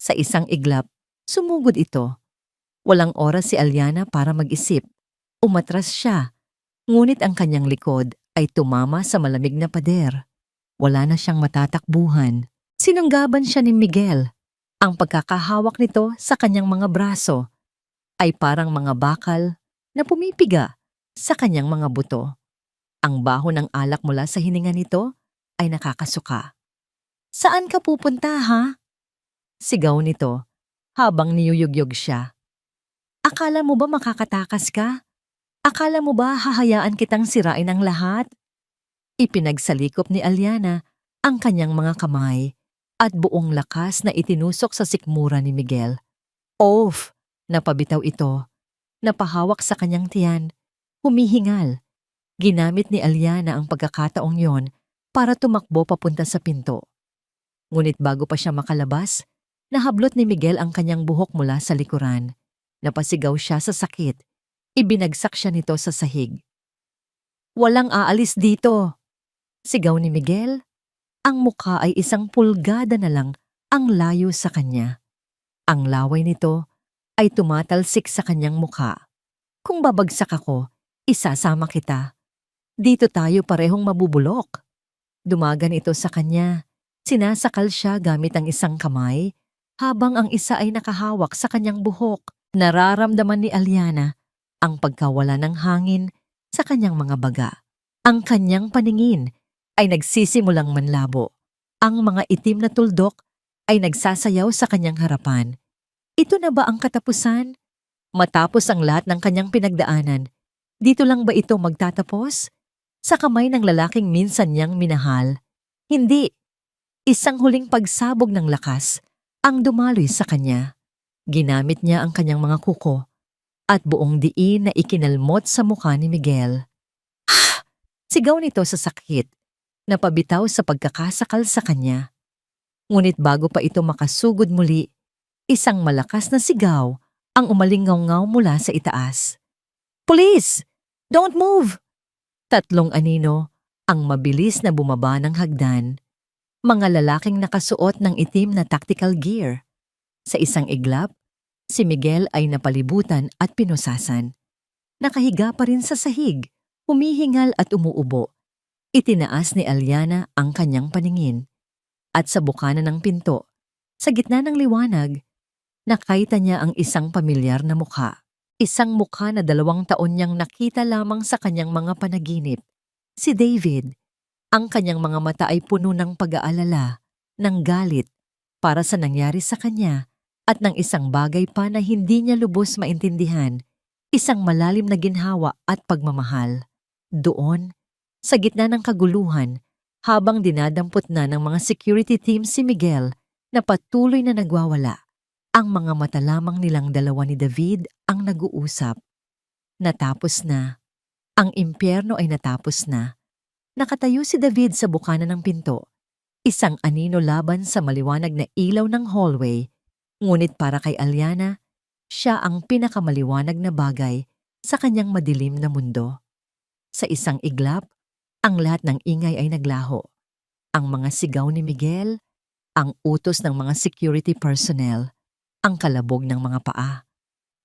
Sa isang iglap, sumugod ito. Walang oras si Aliana para mag-isip. Umatras siya. Ngunit ang kanyang likod ay tumama sa malamig na pader. Wala na siyang matatakbuhan. Sinunggaban siya ni Miguel. Ang pagkakahawak nito sa kanyang mga braso ay parang mga bakal na pumipiga sa kanyang mga buto. Ang baho ng alak mula sa hininga nito ay nakakasuka. Saan ka pupunta, ha? Sigaw nito habang niyuyugyog siya. Akala mo ba makakatakas ka? Akala mo ba hahayaan kitang sirain ang lahat? Ipinagsalikop ni Aliana ang kanyang mga kamay at buong lakas na itinusok sa sikmura ni Miguel. Off! Napabitaw ito. Napahawak sa kanyang tiyan. Humihingal. Ginamit ni Aliana ang pagkakataong yon para tumakbo papunta sa pinto. Ngunit bago pa siya makalabas, nahablot ni Miguel ang kanyang buhok mula sa likuran. Napasigaw siya sa sakit. Ibinagsak siya nito sa sahig. Walang aalis dito! Sigaw ni Miguel. Ang mukha ay isang pulgada na lang ang layo sa kanya. Ang laway nito ay tumatalsik sa kanyang mukha. Kung babagsak ako, isasama kita. Dito tayo parehong mabubulok. Dumagan ito sa kanya. Sinasakal siya gamit ang isang kamay habang ang isa ay nakahawak sa kanyang buhok. Nararamdaman ni Aliana ang pagkawala ng hangin sa kanyang mga baga. Ang kanyang paningin ay nagsisimulang manlabo. Ang mga itim na tuldok ay nagsasayaw sa kanyang harapan. Ito na ba ang katapusan? Matapos ang lahat ng kanyang pinagdaanan, dito lang ba ito magtatapos? Sa kamay ng lalaking minsan niyang minahal? Hindi. Isang huling pagsabog ng lakas ang dumaloy sa kanya. Ginamit niya ang kanyang mga kuko at buong diin na ikinalmot sa mukha ni Miguel. Sigaw nito sa sakit, napabitaw sa pagkakasakal sa kanya. Ngunit bago pa ito makasugod muli, Isang malakas na sigaw ang umalingaw-ngaw mula sa itaas. Police! Don't move! Tatlong anino ang mabilis na bumaba ng hagdan. Mga lalaking nakasuot ng itim na tactical gear. Sa isang iglap, si Miguel ay napalibutan at pinusasan. Nakahiga pa rin sa sahig, humihingal at umuubo. Itinaas ni Aliana ang kanyang paningin. At sa bukana ng pinto, sa gitna ng liwanag, nakita niya ang isang pamilyar na mukha. Isang mukha na 2 taon niyang nakita lamang sa kanyang mga panaginip. Si David. Ang kanyang mga mata ay puno ng pag-aalala, ng galit, para sa nangyari sa kanya at ng isang bagay pa na hindi niya lubos maintindihan, isang malalim na ginhawa at pagmamahal. Doon, sa gitna ng kaguluhan, habang dinadampot na ng mga security team si Miguel na patuloy na nagwawala, ang mga mata lamang nilang dalawa ni David ang nag-uusap. Natapos na. Ang impyerno ay natapos na. Nakatayo si David sa bukana ng pinto, isang anino laban sa maliwanag na ilaw ng hallway, ngunit para kay Aliana, siya ang pinakamaliwanag na bagay sa kanyang madilim na mundo. Sa isang iglap, ang lahat ng ingay ay naglaho. Ang mga sigaw ni Miguel, ang utos ng mga security personnel, ang kalabog ng mga paa.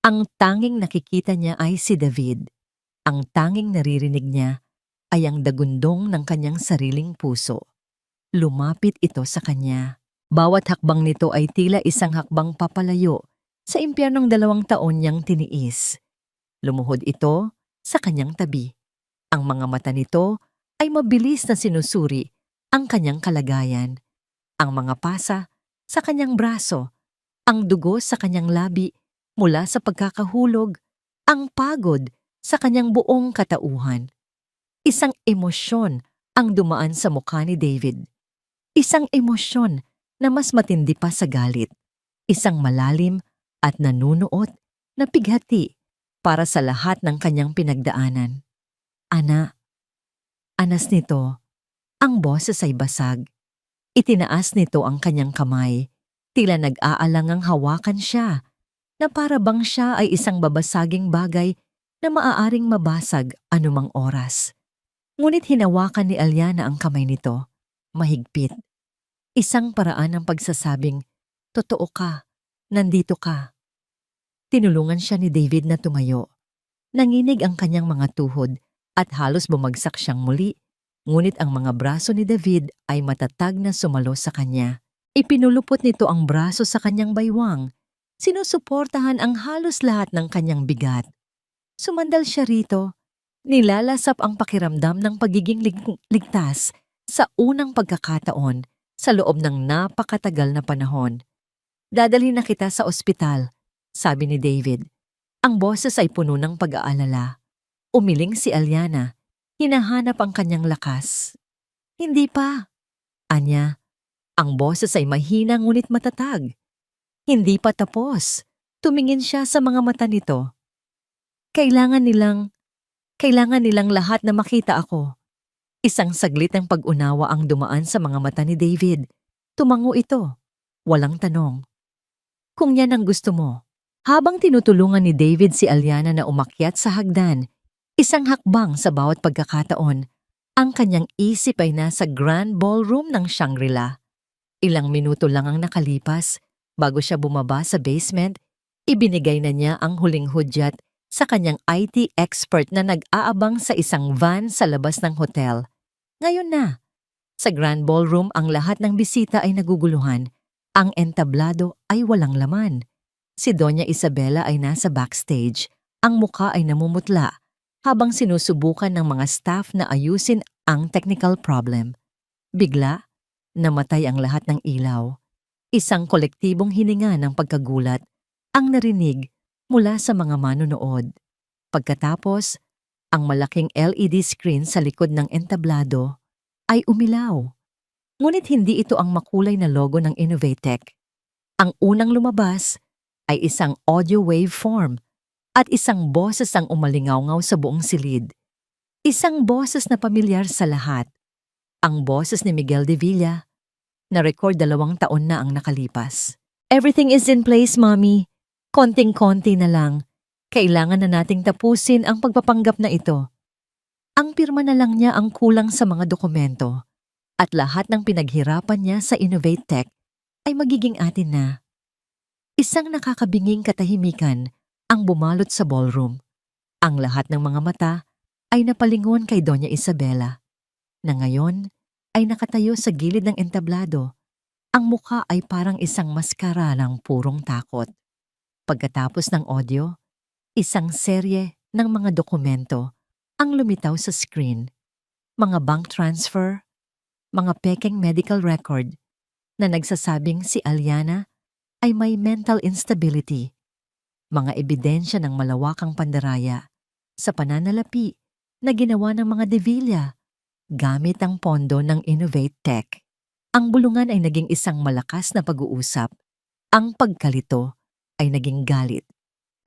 Ang tanging nakikita niya ay si David. Ang tanging naririnig niya ay ang dagundong ng kanyang sariling puso. Lumapit ito sa kanya. Bawat hakbang nito ay tila isang hakbang papalayo sa impyernong 2 taon niyang tiniis. Lumuhod ito sa kanyang tabi. Ang mga mata nito ay mabilis na sinusuri ang kanyang kalagayan. Ang mga pasa sa kanyang braso, ang dugo sa kanyang labi mula sa pagkakahulog, ang pagod sa kanyang buong katauhan. Isang emosyon ang dumaan sa mukha ni David. Isang emosyon na mas matindi pa sa galit. Isang malalim at nanunuot na pighati para sa lahat ng kanyang pinagdaanan. Anas nito, ang boses ay basag. Itinaas nito ang kanyang kamay, tila nag-aalangang hawakan siya, na para bang siya ay isang babasaging bagay na maaaring mabasag anumang oras. Ngunit hinawakan ni Aliana ang kamay nito, mahigpit. Isang paraan ng pagsasabing, totoo ka, nandito ka. Tinulungan siya ni David na tumayo. Nanginig ang kanyang mga tuhod at halos bumagsak siyang muli, ngunit ang mga braso ni David ay matatag na sumalo sa kanya. Ipinulupot nito ang braso sa kanyang baywang. Sinusuportahan ang halos lahat ng kanyang bigat. Sumandal siya rito. Nilalasap ang pakiramdam ng pagiging ligtas sa unang pagkakataon sa loob ng napakatagal na panahon. Dadalhin na kita sa ospital, sabi ni David. Ang boses ay puno ng pag-aalala. Umiling si Aliana. Hinahanap ang kanyang lakas. Hindi pa. Anya, ang boses ay mahina ngunit matatag. Hindi pa tapos. Tumingin siya sa mga mata nito. Kailangan nilang lahat na makita ako. Isang saglit ng pag-unawa ang dumaan sa mga mata ni David. Tumango ito. Walang tanong. Kung yan ang gusto mo. Habang tinutulungan ni David si Aliana na umakyat sa hagdan, isang hakbang sa bawat pagkakataon, ang kanyang isip ay nasa grand ballroom ng Shangri-La. Ilang minuto lang ang nakalipas, bago siya bumaba sa basement, ibinigay na niya ang huling hudyat sa kanyang IT expert na nag-aabang sa isang van sa labas ng hotel. Ngayon na. Sa grand ballroom ang lahat ng bisita ay naguguluhan. Ang entablado ay walang laman. Si Doña Isabela ay nasa backstage. Ang mukha ay namumutla habang sinusubukan ng mga staff na ayusin ang technical problem. Bigla, namatay ang lahat ng ilaw. Isang kolektibong hininga ng pagkagulat ang narinig mula sa mga manonood. Pagkatapos, ang malaking LED screen sa likod ng entablado ay umilaw. Ngunit hindi ito ang makulay na logo ng Innovatec. Ang unang lumabas ay isang audio waveform at isang boses ang umalingaw-ngaw sa buong silid. Isang boses na pamilyar sa lahat. Ang boses ni Miguel de Villa, na record 2 taon na ang nakalipas. Everything is in place, Mommy. Konting-konti na lang. Kailangan na nating tapusin ang pagpapanggap na ito. Ang pirma na lang niya ang kulang sa mga dokumento at lahat ng pinaghirapan niya sa Innovate Tech ay magiging atin na. Isang nakakabinging katahimikan ang bumalot sa ballroom. Ang lahat ng mga mata ay napalingon kay Doña Isabela, na ngayon ay nakatayo sa gilid ng entablado. Ang mukha ay parang isang maskara ng purong takot. Pagkatapos ng audio, isang serye ng mga dokumento ang lumitaw sa screen. Mga bank transfer, mga pekeng medical record na nagsasabing si Aliana ay may mental instability, mga ebidensya ng malawakang pandaraya sa pananalapi na ginawa ng mga De Villa gamit ang pondo ng Innovate Tech. Ang bulungan ay naging isang malakas na pag-uusap. Ang pagkalito ay naging galit.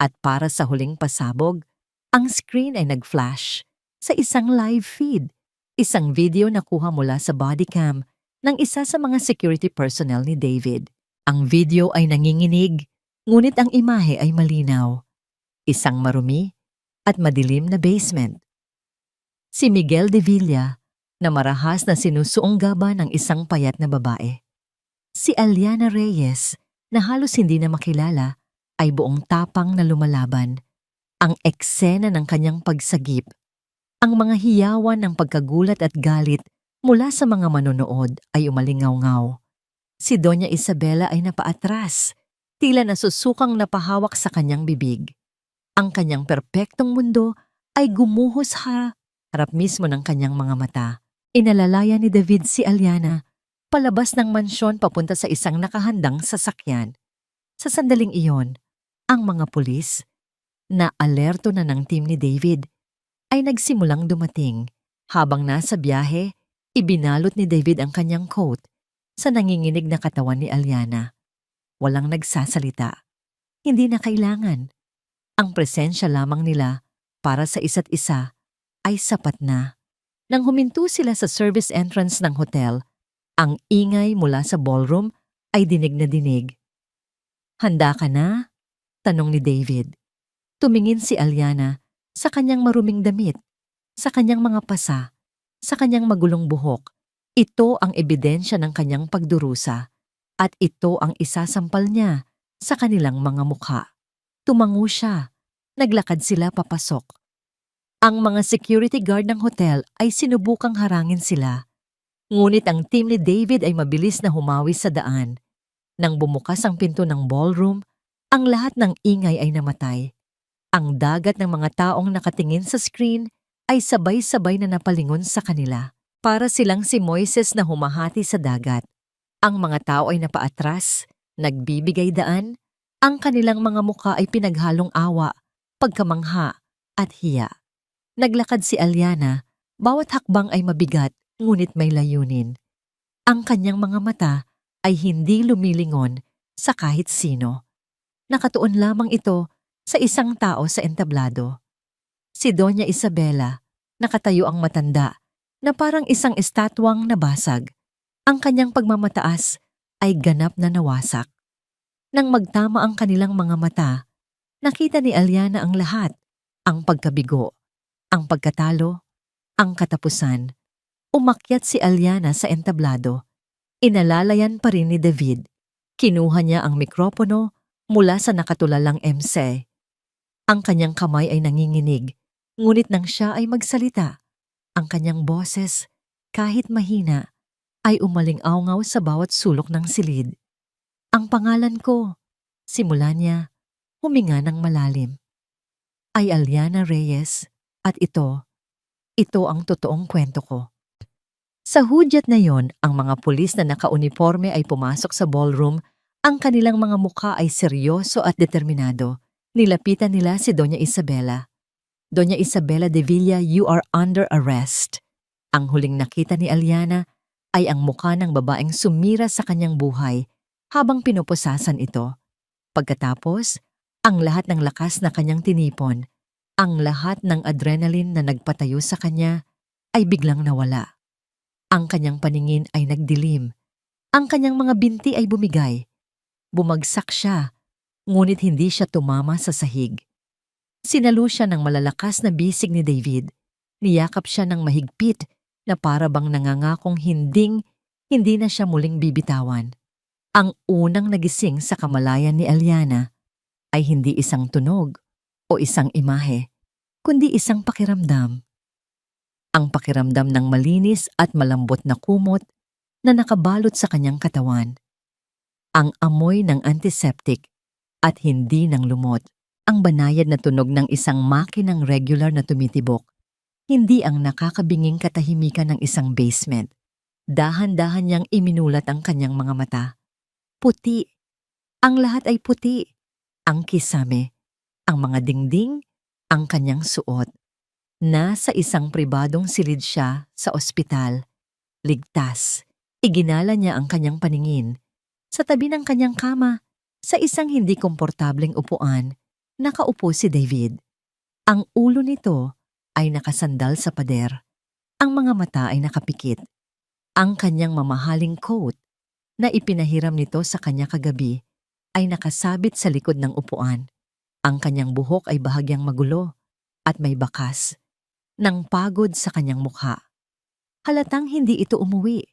At para sa huling pasabog, ang screen ay nag-flash sa isang live feed, isang video na kuha mula sa body cam ng isa sa mga security personnel ni David. Ang video ay nanginginig, ngunit ang imahe ay malinaw. Isang marumi at madilim na basement. Si Miguel De Villa na marahas na sinusuong gaba ng isang payat na babae. Si Aliana Reyes na halos hindi na makilala ay buong tapang na lumalaban. Ang eksena ng kanyang pagsagip, ang mga hiyawan ng pagkagulat at galit mula sa mga manonood ay umalingaw-ngaw. Si Doña Isabela ay napaatras, tila nasusukang napahawak sa kanyang bibig. Ang kanyang perpektong mundo ay gumuhos harap mismo ng kanyang mga mata. Inalalaya ni David si Aliana palabas ng mansyon papunta sa isang nakahandang sasakyan. Sa sandaling iyon, ang mga pulis, na alerto na ng team ni David, ay nagsimulang dumating. Habang nasa biyahe, ibinalot ni David ang kanyang coat sa nanginginig na katawan ni Aliana. Walang nagsasalita. Hindi na kailangan. Ang presensya lamang nila para sa isa't isa ay sapat na. Nang huminto sila sa service entrance ng hotel, ang ingay mula sa ballroom ay dinig na dinig. "Handa ka na?" tanong ni David. Tumingin si Aliana sa kanyang maruming damit, sa kanyang mga pasa, sa kanyang magulong buhok. Ito ang ebidensya ng kanyang pagdurusa at ito ang isasampal niya sa kanilang mga mukha. Tumango siya. Naglakad sila papasok. Ang mga security guard ng hotel ay sinubukang harangin sila. Ngunit ang team ni David ay mabilis na humawi sa daan. Nang bumukas ang pinto ng ballroom, ang lahat ng ingay ay namatay. Ang dagat ng mga taong nakatingin sa screen ay sabay-sabay na napalingon sa kanila. Para silang si Moises na humahati sa dagat. Ang mga tao ay napaatras, nagbibigay daan. Ang kanilang mga mukha ay pinaghalong awa, pagkamangha at hiya. Naglakad si Aliana, bawat hakbang ay mabigat, ngunit may layunin. Ang kanyang mga mata ay hindi lumilingon sa kahit sino. Nakatuon lamang ito sa isang tao sa entablado. Si Doña Isabela, nakatayo ang matanda, na parang isang estatwang nabasag. Ang kanyang pagmamataas ay ganap na nawasak. Nang magtama ang kanilang mga mata, nakita ni Aliana ang lahat, ang pagkabigo, ang pagkatalo, ang katapusan. Umakyat si Aliana sa entablado. Inalalayan pa rin ni David. Kinuha niya ang mikropono mula sa nakatulalang MC. Ang kanyang kamay ay nanginginig, ngunit nang siya ay magsalita, ang kanyang boses, kahit mahina, ay umaling-awngaw sa bawat sulok ng silid. "Ang pangalan ko," simula niya, huminga ng malalim, "ay Aliana Reyes at ito ang totoong kwento ko." Sa hudyat na yon, ang mga pulis na nakauniforme ay pumasok sa ballroom. Ang kanilang mga mukha ay seryoso at determinado. Nilapitan nila si Doña Isabela. "Doña Isabela De Villa, you are under arrest." Ang huling nakita ni Aliana ay ang mukha ng babaeng sumira sa kanyang buhay habang pinupusasan ito. Pagkatapos, ang lahat ng lakas na kanyang tinipon, ang lahat ng adrenaline na nagpatayo sa kanya ay biglang nawala. Ang kanyang paningin ay nagdilim. Ang kanyang mga binti ay bumigay. Bumagsak siya, ngunit hindi siya tumama sa sahig. Sinalo siya ng malalakas na bisig ni David. Niyakap siya ng mahigpit na para bang nangangakong hindi na siya muling bibitawan. Ang unang nagising sa kamalayan ni Eliana ay hindi isang tunog o isang imahe, kundi isang pakiramdam. Ang pakiramdam ng malinis at malambot na kumot na nakabalot sa kanyang katawan. Ang amoy ng antiseptic at hindi ng lumot. Ang banayad na tunog ng isang makinang regular na tumitibok. Hindi ang nakakabinging katahimikan ng isang basement. Dahan-dahan niyang iminulat ang kanyang mga mata. Puti. Ang lahat ay puti. Ang kisame, ang mga dingding, ang kanyang suot. Nasa isang pribadong silid siya sa ospital. Ligtas. Iginala niya ang kanyang paningin. Sa tabi ng kanyang kama, sa isang hindi komportableng upuan, nakaupo si David. Ang ulo nito ay nakasandal sa pader. Ang mga mata ay nakapikit. Ang kanyang mamahaling coat na ipinahiram nito sa kanya kagabi ay nakasabit sa likod ng upuan. Ang kanyang buhok ay bahagyang magulo at may bakas ng pagod sa kanyang mukha. Halatang hindi ito umuwi.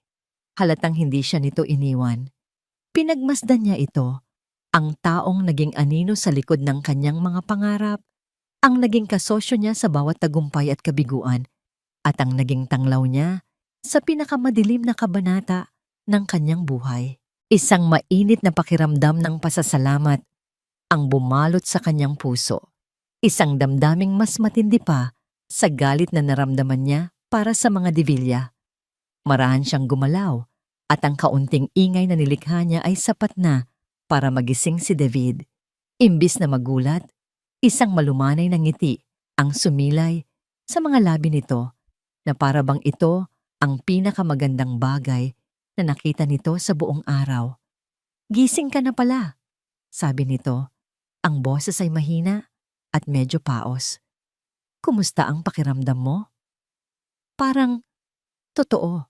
Halatang hindi siya nito iniwan. Pinagmasdan niya ito, ang taong naging anino sa likod ng kanyang mga pangarap, ang naging kasosyo niya sa bawat tagumpay at kabiguan, at ang naging tanglaw niya sa pinakamadilim na kabanata ng kanyang buhay. Isang mainit na pakiramdam ng pasasalamat ang bumalot sa kanyang puso. Isang damdaming mas matindi pa sa galit na naramdaman niya para sa mga dibilya. Marahan siyang gumalaw at ang kaunting ingay na nilikha niya ay sapat na para magising si David. Imbis na magulat, isang malumanay na ngiti ang sumilay sa mga labi nito na para bang ito ang pinakamagandang bagay na nakita nito sa buong araw. Gising ka na pala, sabi nito. Ang boses ay mahina at medyo paos. Kumusta ang pakiramdam mo? Parang, totoo,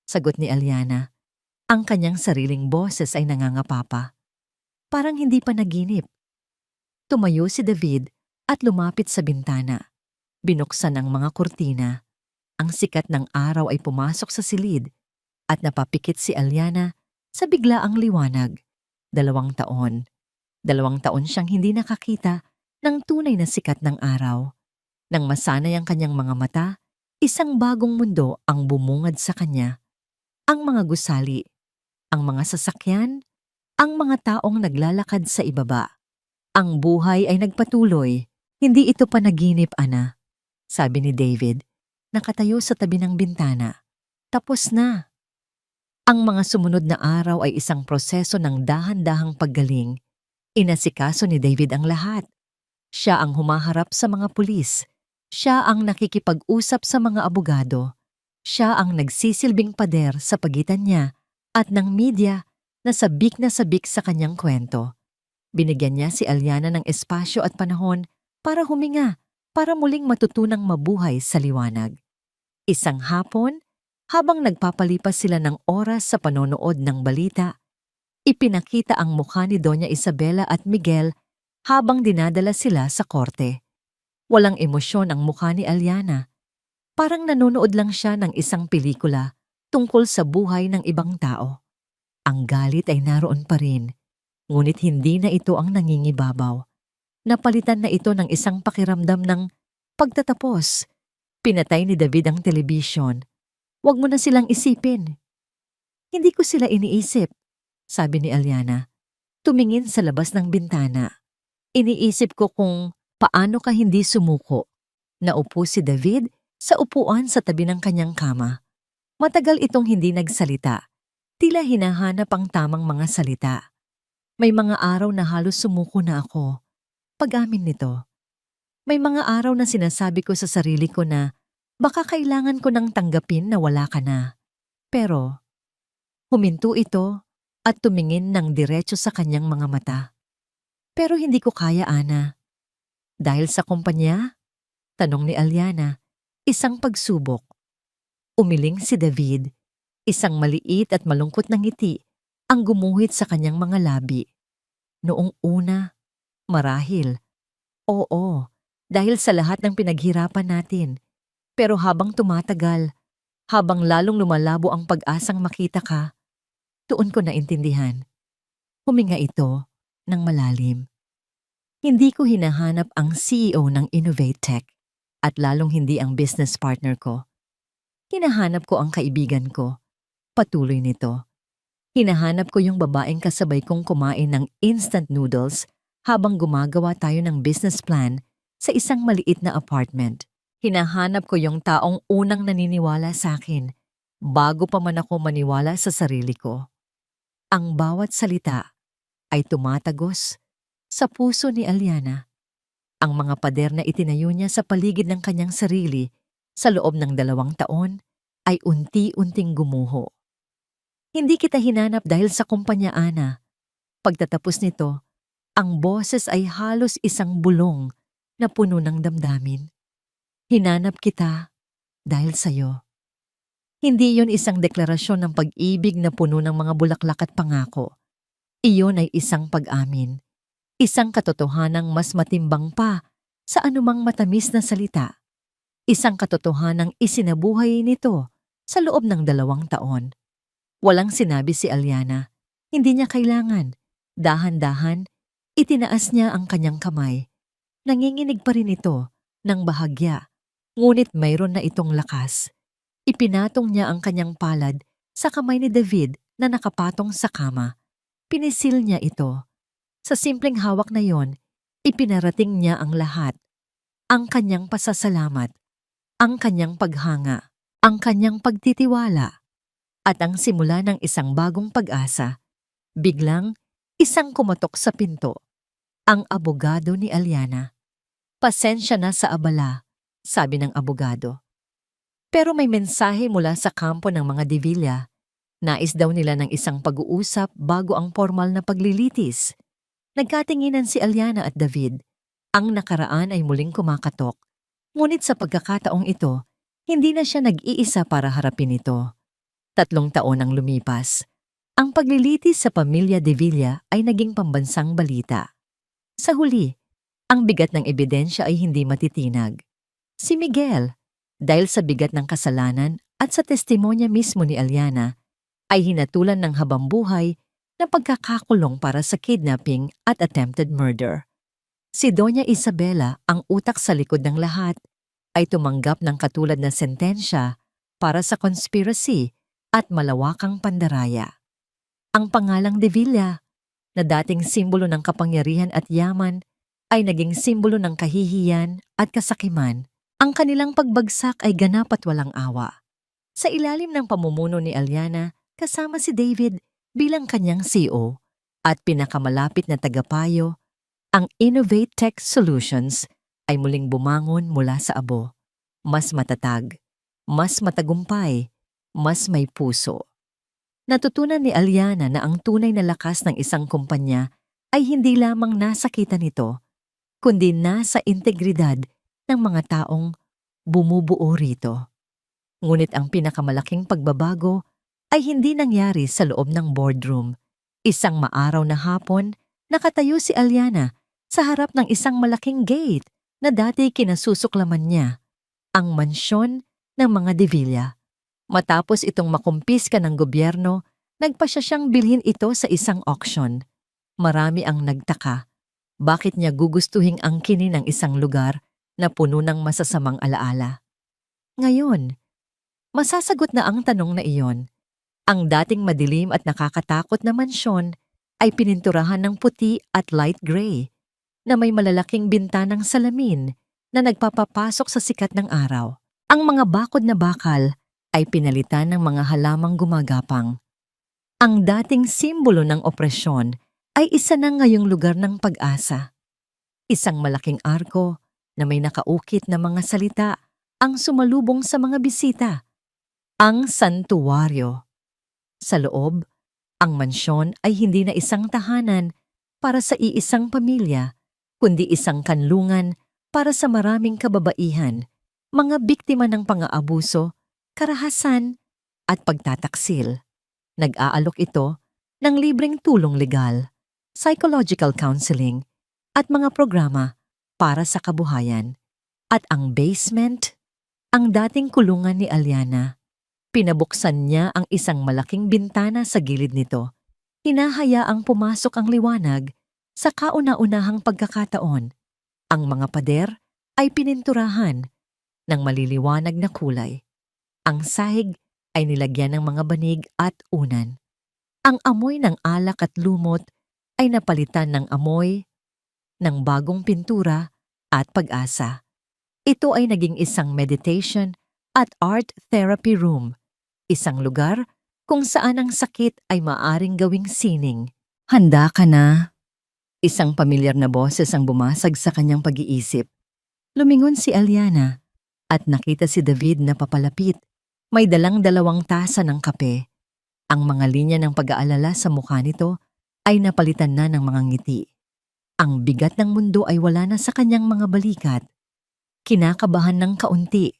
sagot ni Eliana. Ang kanyang sariling boses ay nangangapapa. Parang hindi pa naginip. Tumayo si David at lumapit sa bintana. Binuksan ang mga kurtina. Ang sikat ng araw ay pumasok sa silid at napapikit si Eliana sa biglaang liwanag. 2 taon. 2 taon siyang hindi nakakita ng tunay na sikat ng araw. Nang masanay ang kanyang mga mata, isang bagong mundo ang bumungad sa kanya. Ang mga gusali, ang mga sasakyan, ang mga taong naglalakad sa ibaba. Ang buhay ay nagpatuloy. Hindi ito panaginip, Ana, sabi ni David, nakatayo sa tabi ng bintana. Tapos na. Ang mga sumunod na araw ay isang proseso ng dahan-dahang paggaling. Inasikaso ni David ang lahat. Siya ang humaharap sa mga pulis. Siya ang nakikipag-usap sa mga abogado. Siya ang nagsisilbing pader sa pagitan niya at ng media na sabik sa kanyang kwento. Binigyan niya si Eliana ng espasyo at panahon para huminga, para muling matutunang mabuhay sa liwanag. Isang hapon, habang nagpapalipas sila ng oras sa panonood ng balita, ipinakita ang mukha ni Doña Isabela at Miguel habang dinadala sila sa korte. Walang emosyon ang mukha ni Eliana. Parang nanonood lang siya ng isang pelikula tungkol sa buhay ng ibang tao. Ang galit ay naroon pa rin, ngunit hindi na ito ang nangingibabaw. Napalitan na ito ng isang pakiramdam ng pagtatapos. Pinatay ni David ang telebisyon. Huwag mo na silang isipin. Hindi ko sila iniisip, sabi ni Eliana. Tumingin sa labas ng bintana. Iniisip ko kung paano ka hindi sumuko. Naupo si David sa upuan sa tabi ng kanyang kama. Matagal itong hindi nagsalita. Tila hinahanap ang tamang mga salita. May mga araw na halos sumuko na ako. Pag-amin nito. May mga araw na sinasabi ko sa sarili ko na baka kailangan ko nang tanggapin na wala ka na. Pero, huminto ito at tumingin ng diretso sa kanyang mga mata. Pero hindi ko kaya, Ana. Dahil sa kumpanya? Tanong ni Eliana, isang pagsubok. Umiling si David, isang maliit at malungkot na ngiti ang gumuhit sa kanyang mga labi. Noong una, marahil. Oo, dahil sa lahat ng pinaghirapan natin. Pero habang tumatagal, habang lalong lumalabo ang pag-asang makita ka, doon ko naintindihan. Huminga ito ng malalim. Hindi ko hinahanap ang CEO ng Innovate Tech at lalong hindi ang business partner ko. Hinahanap ko ang kaibigan ko. Patuloy nito. Hinahanap ko yung babaeng kasabay kong kumain ng instant noodles habang gumagawa tayo ng business plan sa isang maliit na apartment. Hinahanap ko yung taong unang naniniwala sa akin bago pa man ako maniwala sa sarili ko. Ang bawat salita ay tumatagos sa puso ni Aliana. Ang mga pader na itinayo niya sa paligid ng kanyang sarili sa loob ng 2 taon ay unti-unting gumuho. Hindi kita hinanap dahil sa kumpanya, Ana. Pagtatapos nito, ang boses ay halos isang bulong na puno ng damdamin. Hinanap kita dahil sa'yo. Hindi yon isang deklarasyon ng pag-ibig na puno ng mga bulaklak at pangako. Iyon ay isang pag-amin. Isang katotohanang mas matimbang pa sa anumang matamis na salita. Isang katotohanang isinabuhay nito sa loob ng 2 taon. Walang sinabi si Aliana. Hindi niya kailangan. Dahan-dahan, itinaas niya ang kanyang kamay. Nanginginig pa rin ito ng bahagya. Ngunit mayroon na itong lakas. Ipinatong niya ang kanyang palad sa kamay ni David na nakapatong sa kama. Pinisil niya ito. Sa simpleng hawak na yon, ipinarating niya ang lahat. Ang kanyang pasasalamat, ang kanyang paghanga, ang kanyang pagtitiwala, at ang simula ng isang bagong pag-asa. Biglang, isang kumatok sa pinto. Ang abogado ni Aliana. Pasensya na sa abala, sabi ng abogado. Pero may mensahe mula sa kampo ng mga Divilla. Nais daw nila ng isang pag-uusap bago ang formal na paglilitis. Nagkatinginan si Aliana at David. Ang nakaraan ay muling kumakatok. Ngunit sa pagkakataong ito, hindi na siya nag-iisa para harapin ito. 3 taon ang lumipas. Ang paglilitis sa pamilya De Villa ay naging pambansang balita. Sa huli, ang bigat ng ebidensya ay hindi matitinag. Si Miguel, dahil sa bigat ng kasalanan at sa testimonya mismo ni Aliana, ay hinatulan ng habambuhay na pagkakakulong para sa kidnapping at attempted murder. Si Doña Isabela, ang utak sa likod ng lahat, ay tumanggap ng katulad na sentensya para sa conspiracy at malawakang pandaraya. Ang pangalang De Villa, na dating simbolo ng kapangyarihan at yaman, ay naging simbolo ng kahihiyan at kasakiman. Ang kanilang pagbagsak ay ganap at walang awa. Sa ilalim ng pamumuno ni Aliana, kasama si David bilang kanyang CEO at pinakamalapit na tagapayo, ang Innovate Tech Solutions ay muling bumangon mula sa abo. Mas matatag, mas matagumpay, mas may puso. Natutunan ni Aliana na ang tunay na lakas ng isang kumpanya ay hindi lamang nasa kita nito, kundi nasa integridad ng mga taong bumubuo rito. Ngunit ang pinakamalaking pagbabago ay hindi nangyari sa loob ng boardroom. Isang maaraw na hapon, nakatayo si Aliana sa harap ng isang malaking gate na dati kinasusuklaman niya, ang mansyon ng mga De Villa. Matapos itong makumpiska ng gobyerno, nagpasya siyang bilhin ito sa isang auction. Marami ang nagtaka. Bakit niya gugustuhing angkinin ang isang lugar na puno ng masasamang alaala? Ngayon, masasagot na ang tanong na iyon. Ang dating madilim at nakakatakot na mansyon ay pininturahan ng puti at light gray na may malalaking bintanang salamin na nagpapapasok sa sikat ng araw. Ang mga bakod na bakal ay pinalitan ng mga halamang gumagapang. Ang dating simbolo ng opresyon ay isa na ngayong lugar ng pag-asa. Isang malaking arko na may nakaukit na mga salita ang sumalubong sa mga bisita. Ang santuwaryo. Sa loob, ang mansyon ay hindi na isang tahanan para sa iisang pamilya, kundi isang kanlungan para sa maraming kababaihan, mga biktima ng pang-aabuso, karahasan, at pagtataksil. Nag-aalok ito ng libreng tulong legal. psychological counseling, at mga programa para sa kabuhayan. At ang basement, ang dating kulungan ni Aliana, pinabuksan niya ang isang malaking bintana sa gilid nito. Hinahayaang pumasok ang liwanag sa kauna-unahang pagkakataon. Ang mga pader ay pininturahan ng maliliwanag na kulay. Ang sahig ay nilagyan ng mga banig at unan. Ang amoy ng alak at lumot ay napalitan ng amoy ng bagong pintura at pag-asa. Ito ay naging isang meditation at art therapy room, isang lugar kung saan ang sakit ay maaring gawing sining. Handa ka na? Isang pamilyar na boses ang bumasag sa kanyang pag-iisip. Lumingon si Aliana at nakita si David na papalapit. May dalang 2 tasa ng kape. Ang mga linya ng pag-aalala sa mukha nito ay napalitan na ng mga ngiti. Ang bigat ng mundo ay wala na sa kanyang mga balikat. Kinakabahan ng kaunti.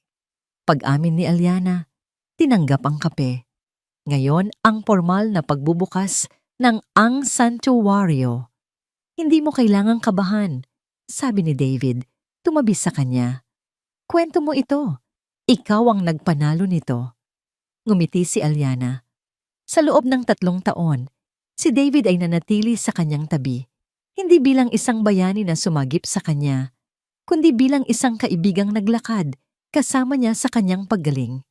Pag-amin ni Aliana, tinanggap ang kape. Ngayon ang formal na pagbubukas ng Ang Santuario. Hindi mo kailangang kabahan, sabi ni David, tumabi sa kanya. Kwento mo ito. Ikaw ang nagpanalo nito. Ngumiti si Aliana. Sa loob ng 3 taon, si David ay nanatili sa kanyang tabi. Hindi bilang isang bayani na sumagip sa kanya, kundi bilang isang kaibigang naglakad kasama niya sa kanyang paggaling.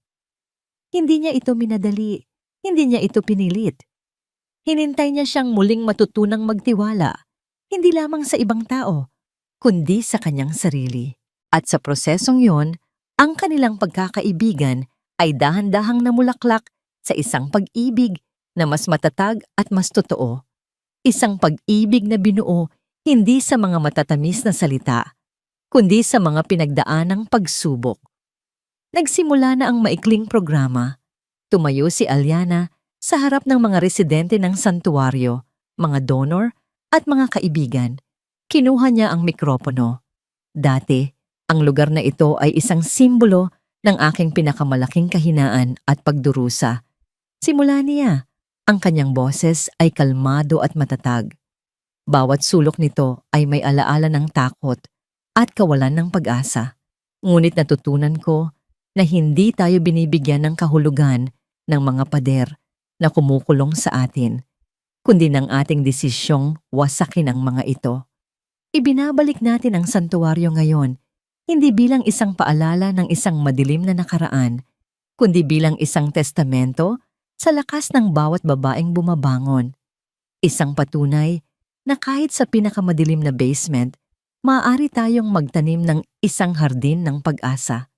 Hindi niya ito minadali. Hindi niya ito pinilit. Hinintay niya siyang muling matutunang magtiwala, hindi lamang sa ibang tao, kundi sa kanyang sarili. At sa prosesong yon, ang kanilang pagkakaibigan ay dahan-dahang namulaklak sa isang pag-ibig na mas matatag at mas totoo. Isang pag-ibig na binuo hindi sa mga matatamis na salita, kundi sa mga pinagdaanang pagsubok. Nagsimula na ang maikling programa. Tumayo si Aliana sa harap ng mga residente ng santuario, mga donor at mga kaibigan. Kinuha niya ang mikropono. Dati, ang lugar na ito ay isang simbolo ng aking pinakamalaking kahinaan at pagdurusa. Simula niya, ang kanyang boses ay kalmado at matatag. Bawat sulok nito ay may alaala ng takot at kawalan ng pag-asa. Ngunit natutunan ko na hindi tayo binibigyan ng kahulugan ng mga pader na kumukulong sa atin, kundi ng ating desisyong wasakin ang mga ito. Ibinabalik natin ang santuario ngayon, hindi bilang isang paalala ng isang madilim na nakaraan, kundi bilang isang testamento sa lakas ng bawat babaeng bumabangon. Isang patunay na kahit sa pinakamadilim na basement, maaari tayong magtanim ng isang hardin ng pag-asa.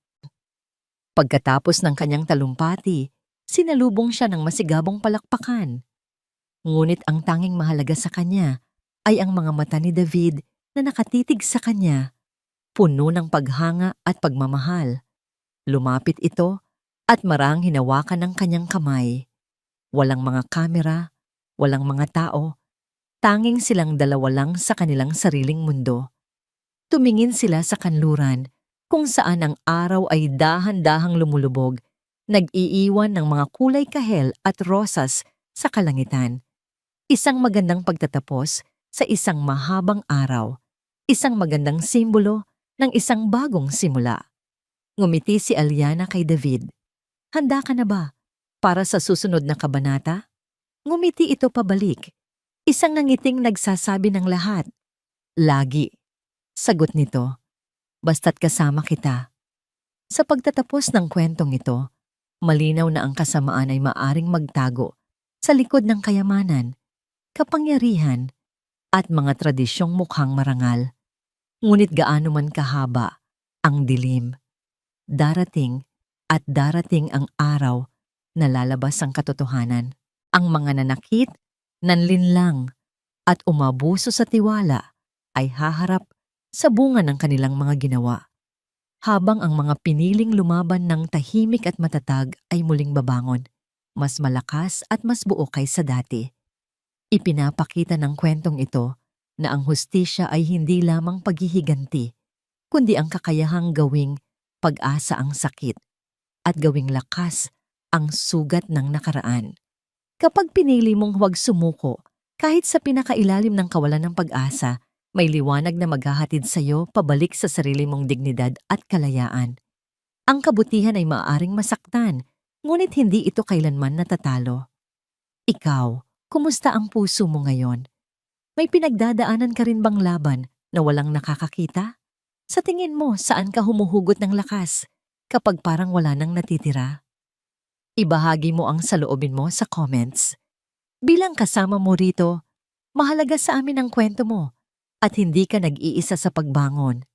Pagkatapos ng kanyang talumpati, sinalubong siya ng masigabong palakpakan. Ngunit ang tanging mahalaga sa kanya ay ang mga mata ni David na nakatitig sa kanya, puno ng paghanga at pagmamahal. Lumapit ito at marang hinawakan ng kanyang kamay. Walang mga kamera, walang mga tao, tanging silang dalawa lang sa kanilang sariling mundo. Tumingin sila sa kanluran kung saan ang araw ay dahan-dahang lumulubog, nag-iiwan ng mga kulay kahel at rosas sa kalangitan. Isang magandang pagtatapos sa isang mahabang araw, isang magandang simbolo ng isang bagong simula. Ngumiti si Aliana kay David. Handa ka na ba para sa susunod na kabanata? Ngumiti ito pabalik. Isang nangiting nagsasabi ng lahat. Lagi. Sagot nito. Basta't kasama kita. Sa pagtatapos ng kwentong ito, malinaw na ang kasamaan ay maaring magtago sa likod ng kayamanan, kapangyarihan, at mga tradisyong mukhang marangal. Ngunit gaano man kahaba ang dilim, darating at darating ang araw na lalabas ang katotohanan. Ang mga nanakit, nanlinlang, at umabuso sa tiwala ay haharap sa bunga ng kanilang mga ginawa. Habang ang mga piniling lumaban ng tahimik at matatag ay muling babangon, mas malakas at mas buo kaysa dati. Ipinapakita ng kwentong ito na ang hustisya ay hindi lamang paghihiganti, kundi ang kakayahang gawing pag-asa ang sakit at gawing lakas ang sugat ng nakaraan. Kapag pinili mong huwag sumuko Kahit sa pinakailalim ng kawalan ng pag-asa, may liwanag na maghahatid sa iyo pabalik sa sarili mong dignidad at kalayaan. Ang kabutihan ay maaaring masaktan, ngunit hindi ito kailanman natatalo. Ikaw, kumusta ang puso mo ngayon? May pinagdadaanan ka rin bang laban na walang nakakakita? Sa tingin mo, saan ka humuhugot ng lakas kapag parang wala nang natitira? Ibahagi mo ang saloobin mo sa comments. Bilang kasama mo rito, mahalaga sa amin ang kwento mo at hindi ka nag-iisa sa pagbangon.